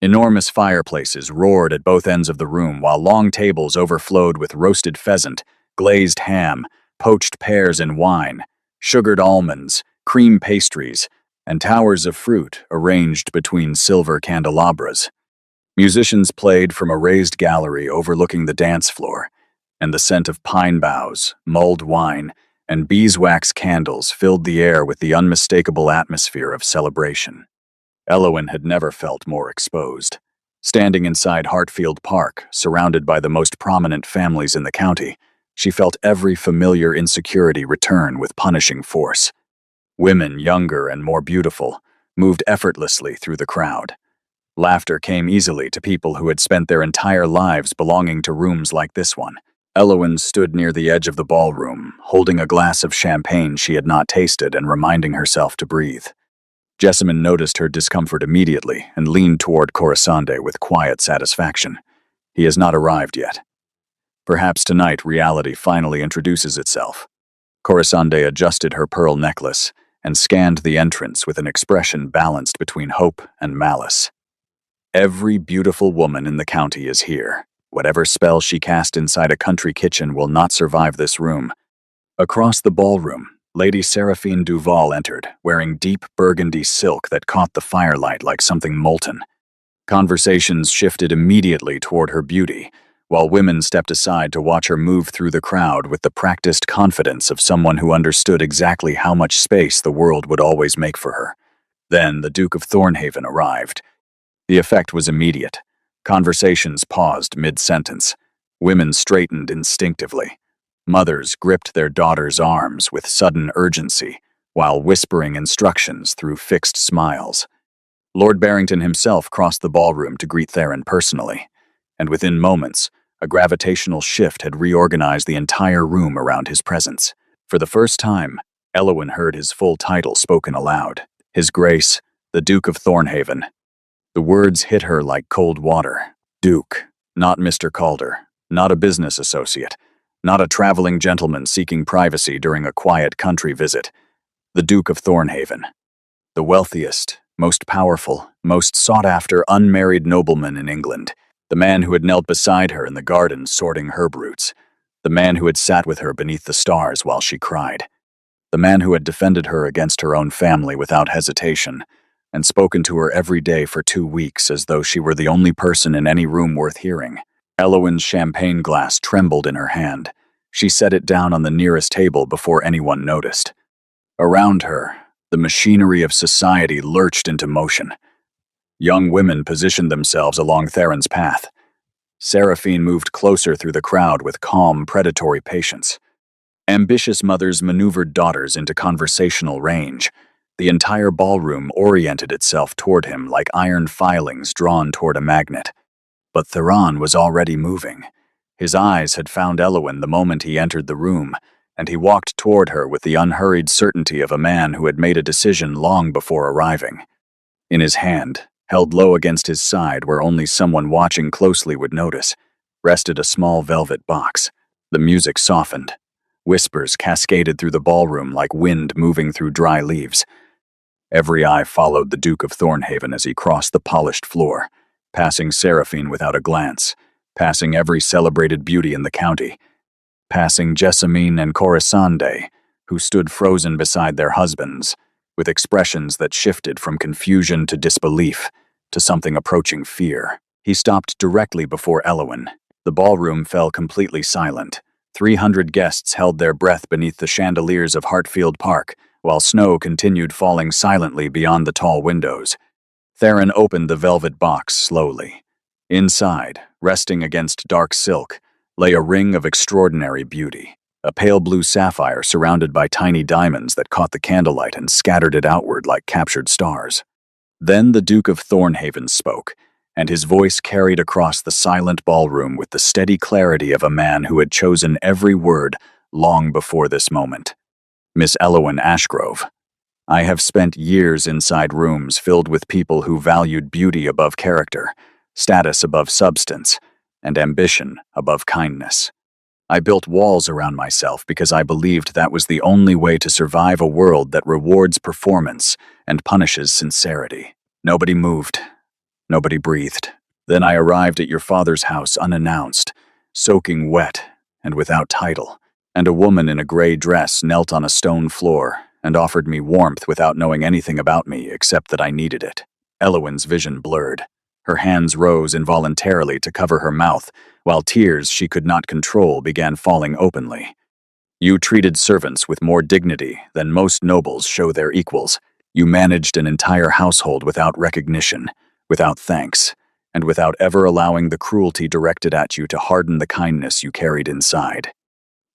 Enormous fireplaces roared at both ends of the room while long tables overflowed with roasted pheasant, glazed ham, poached pears and wine, sugared almonds, cream pastries, and towers of fruit arranged between silver candelabras. Musicians played from a raised gallery overlooking the dance floor, and the scent of pine boughs, mulled wine, and beeswax candles filled the air with the unmistakable atmosphere of celebration. Elowyn had never felt more exposed. Standing inside Hartfield Park, surrounded by the most prominent families in the county, she felt every familiar insecurity return with punishing force. Women, younger and more beautiful, moved effortlessly through the crowd. Laughter came easily to people who had spent their entire lives belonging to rooms like this one. Elowen stood near the edge of the ballroom, holding a glass of champagne she had not tasted and reminding herself to breathe. Jessamine noticed her discomfort immediately and leaned toward Corisande with quiet satisfaction. He has not arrived yet. Perhaps tonight reality finally introduces itself. Corisande adjusted her pearl necklace and scanned the entrance with an expression balanced between hope and malice. Every beautiful woman in the county is here. Whatever spell she cast inside a country kitchen will not survive this room. Across the ballroom, Lady Seraphine Duval entered, wearing deep burgundy silk that caught the firelight like something molten. Conversations shifted immediately toward her beauty, while women stepped aside to watch her move through the crowd with the practiced confidence of someone who understood exactly how much space the world would always make for her. Then the Duke of Thornhaven arrived. The effect was immediate. Conversations paused mid-sentence. Women straightened instinctively. Mothers gripped their daughters' arms with sudden urgency, while whispering instructions through fixed smiles. Lord Barrington himself crossed the ballroom to greet Theron personally, and within moments, a gravitational shift had reorganized the entire room around his presence. For the first time, Elowen heard his full title spoken aloud. His Grace, the Duke of Thornhaven. The words hit her like cold water. Duke, not Mr. Calder, not a business associate, not a traveling gentleman seeking privacy during a quiet country visit. The Duke of Thornhaven. The wealthiest, most powerful, most sought-after unmarried nobleman in England. The man who had knelt beside her in the garden sorting herb roots. The man who had sat with her beneath the stars while she cried. The man who had defended her against her own family without hesitation, and spoken to her every day for 2 weeks as though she were the only person in any room worth hearing. Elowen's champagne glass trembled in her hand. She set it down on the nearest table before anyone noticed. Around her, the machinery of society lurched into motion. Young women positioned themselves along Theron's path. Seraphine moved closer through the crowd with calm, predatory patience. Ambitious mothers maneuvered daughters into conversational range. The entire ballroom oriented itself toward him like iron filings drawn toward a magnet. But Theron was already moving. His eyes had found Elowen the moment he entered the room, and he walked toward her with the unhurried certainty of a man who had made a decision long before arriving. In his hand, held low against his side where only someone watching closely would notice, rested a small velvet box. The music softened. Whispers cascaded through the ballroom like wind moving through dry leaves. Every eye followed the Duke of Thornhaven as he crossed the polished floor, passing Seraphine without a glance, passing every celebrated beauty in the county, passing Jessamine and Corisande, who stood frozen beside their husbands, with expressions that shifted from confusion to disbelief, to something approaching fear. He stopped directly before Elowen. The ballroom fell completely silent. 300 guests held their breath beneath the chandeliers of Hartfield Park, while snow continued falling silently beyond the tall windows. Theron opened the velvet box slowly. Inside, resting against dark silk, lay a ring of extraordinary beauty, a pale blue sapphire surrounded by tiny diamonds that caught the candlelight and scattered it outward like captured stars. Then the Duke of Thornhaven spoke, and his voice carried across the silent ballroom with the steady clarity of a man who had chosen every word long before this moment. Miss Elowen Ashgrove, I have spent years inside rooms filled with people who valued beauty above character, status above substance, and ambition above kindness. I built walls around myself because I believed that was the only way to survive a world that rewards performance and punishes sincerity. Nobody moved. Nobody breathed. Then I arrived at your father's house unannounced, soaking wet and without title, and a woman in a gray dress knelt on a stone floor and offered me warmth without knowing anything about me except that I needed it. Elowen's vision blurred. Her hands rose involuntarily to cover her mouth, while tears she could not control began falling openly. You treated servants with more dignity than most nobles show their equals. You managed an entire household without recognition, without thanks, and without ever allowing the cruelty directed at you to harden the kindness you carried inside.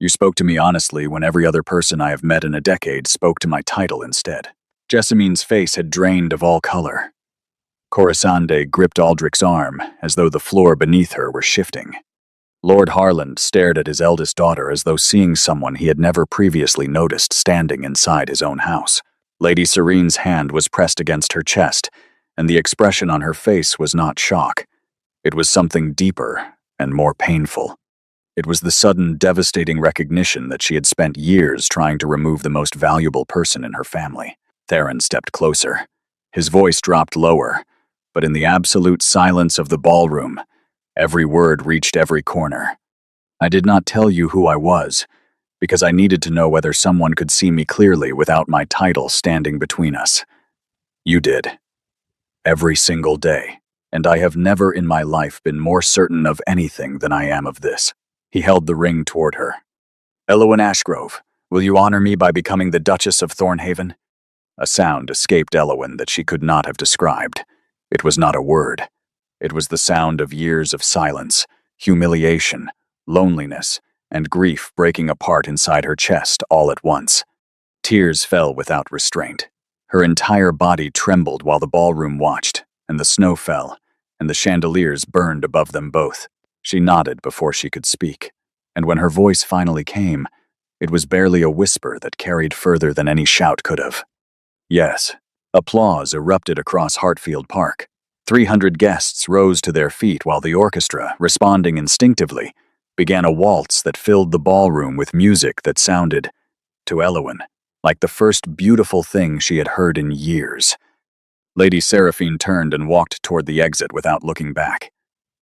You spoke to me honestly when every other person I have met in a decade spoke to my title instead. Jessamine's face had drained of all color. Corisande gripped Aldrich's arm, as though the floor beneath her were shifting. Lord Harland stared at his eldest daughter as though seeing someone he had never previously noticed standing inside his own house. Lady Serene's hand was pressed against her chest, and the expression on her face was not shock. It was something deeper and more painful. It was the sudden, devastating recognition that she had spent years trying to remove the most valuable person in her family. Theron stepped closer. His voice dropped lower, but in the absolute silence of the ballroom, every word reached every corner. I did not tell you who I was, because I needed to know whether someone could see me clearly without my title standing between us. You did. Every single day. And I have never in my life been more certain of anything than I am of this. He held the ring toward her. Elowyn Ashgrove, will you honor me by becoming the Duchess of Thornhaven? A sound escaped Elowyn that she could not have described. It was not a word. It was the sound of years of silence, humiliation, loneliness, and grief breaking apart inside her chest all at once. Tears fell without restraint. Her entire body trembled while the ballroom watched, and the snow fell, and the chandeliers burned above them both. She nodded before she could speak, and when her voice finally came, it was barely a whisper that carried further than any shout could have. Yes. Applause erupted across Hartfield Park. 300 guests rose to their feet while the orchestra, responding instinctively, began a waltz that filled the ballroom with music that sounded, to Elowyn, like the first beautiful thing she had heard in years. Lady Seraphine turned and walked toward the exit without looking back.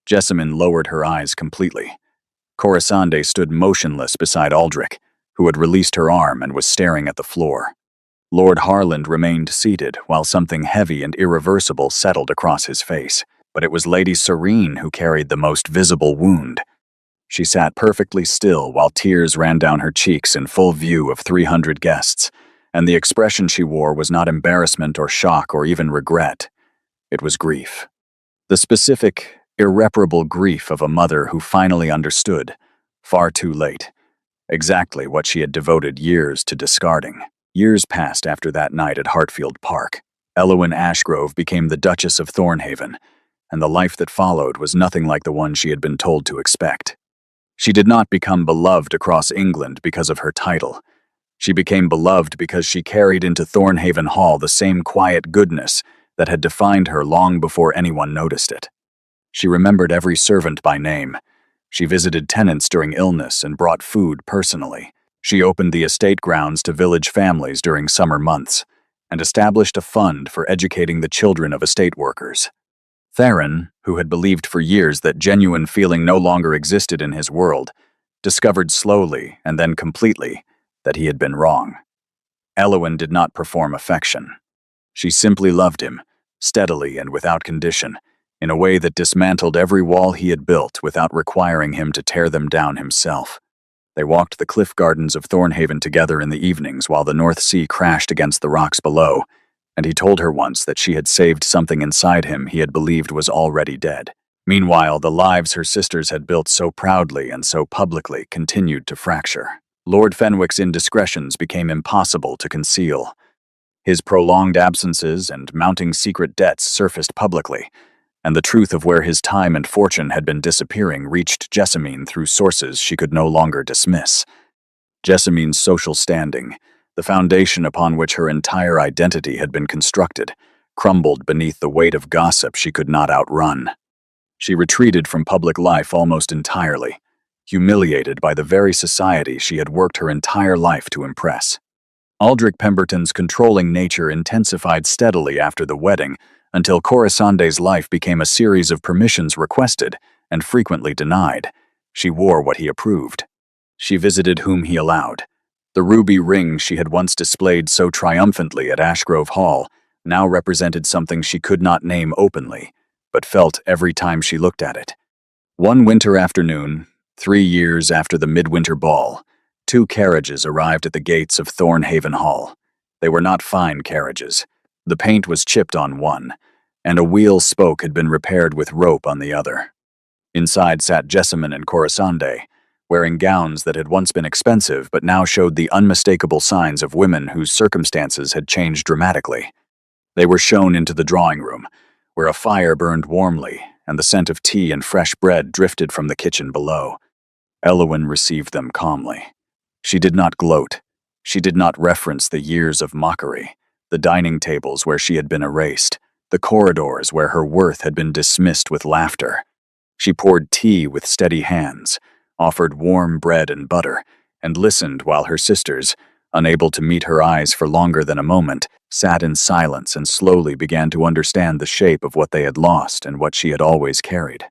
Jessamine lowered her eyes completely. Corisande stood motionless beside Aldrich, who had released her arm and was staring at the floor. Lord Harland remained seated while something heavy and irreversible settled across his face, but it was Lady Serene who carried the most visible wound. She sat perfectly still while tears ran down her cheeks in full view of 300 guests, and the expression she wore was not embarrassment or shock or even regret. It was grief. The specific, irreparable grief of a mother who finally understood, far too late, exactly what she had devoted years to discarding. Years passed after that night at Hartfield Park. Elowyn Ashgrove became the Duchess of Thornhaven, and the life that followed was nothing like the one she had been told to expect. She did not become beloved across England because of her title. She became beloved because she carried into Thornhaven Hall the same quiet goodness that had defined her long before anyone noticed it. She remembered every servant by name. She visited tenants during illness and brought food personally. She opened the estate grounds to village families during summer months, and established a fund for educating the children of estate workers. Theron, who had believed for years that genuine feeling no longer existed in his world, discovered slowly and then completely that he had been wrong. Elowyn did not perform affection. She simply loved him, steadily and without condition, in a way that dismantled every wall he had built without requiring him to tear them down himself. They walked the cliff gardens of Thornhaven together in the evenings while the North Sea crashed against the rocks below, and he told her once that she had saved something inside him he had believed was already dead. Meanwhile, the lives her sisters had built so proudly and so publicly continued to fracture. Lord Fenwick's indiscretions became impossible to conceal. His prolonged absences and mounting secret debts surfaced publicly, and the truth of where his time and fortune had been disappearing reached Jessamine through sources she could no longer dismiss. Jessamine's social standing, the foundation upon which her entire identity had been constructed, crumbled beneath the weight of gossip she could not outrun. She retreated from public life almost entirely, humiliated by the very society she had worked her entire life to impress. Aldrich Pemberton's controlling nature intensified steadily after the wedding, until Corisande's life became a series of permissions requested and frequently denied. She wore what he approved. She visited whom he allowed. The ruby ring she had once displayed so triumphantly at Ashgrove Hall now represented something she could not name openly, but felt every time she looked at it. One winter afternoon, 3 years after the midwinter ball, 2 carriages arrived at the gates of Thornhaven Hall. They were not fine carriages. The paint was chipped on one, and a wheel spoke had been repaired with rope on the other. Inside sat Jessamine and Corisande, wearing gowns that had once been expensive but now showed the unmistakable signs of women whose circumstances had changed dramatically. They were shown into the drawing room, where a fire burned warmly and the scent of tea and fresh bread drifted from the kitchen below. Eowyn received them calmly. She did not gloat. She did not reference the years of mockery, the dining tables where she had been erased, the corridors where her worth had been dismissed with laughter. She poured tea with steady hands, offered warm bread and butter, and listened while her sisters, unable to meet her eyes for longer than a moment, sat in silence and slowly began to understand the shape of what they had lost and what she had always carried.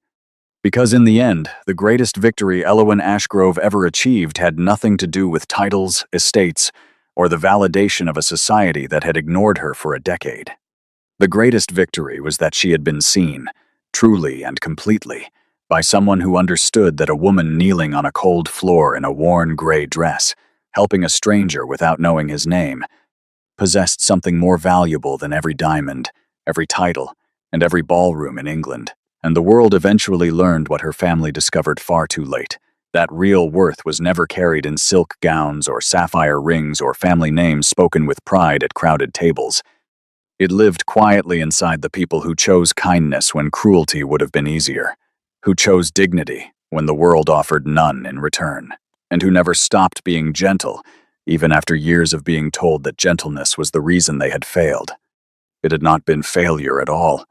Because in the end, the greatest victory Eowyn Ashgrove ever achieved had nothing to do with titles, estates, or the validation of a society that had ignored her for a decade. The greatest victory was that she had been seen, truly and completely, by someone who understood that a woman kneeling on a cold floor in a worn gray dress, helping a stranger without knowing his name, possessed something more valuable than every diamond, every title, and every ballroom in England. And the world eventually learned what her family discovered far too late. That real worth was never carried in silk gowns or sapphire rings or family names spoken with pride at crowded tables. It lived quietly inside the people who chose kindness when cruelty would have been easier, who chose dignity when the world offered none in return, and who never stopped being gentle, even after years of being told that gentleness was the reason they had failed. It had not been failure at all.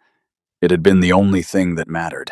It had been the only thing that mattered.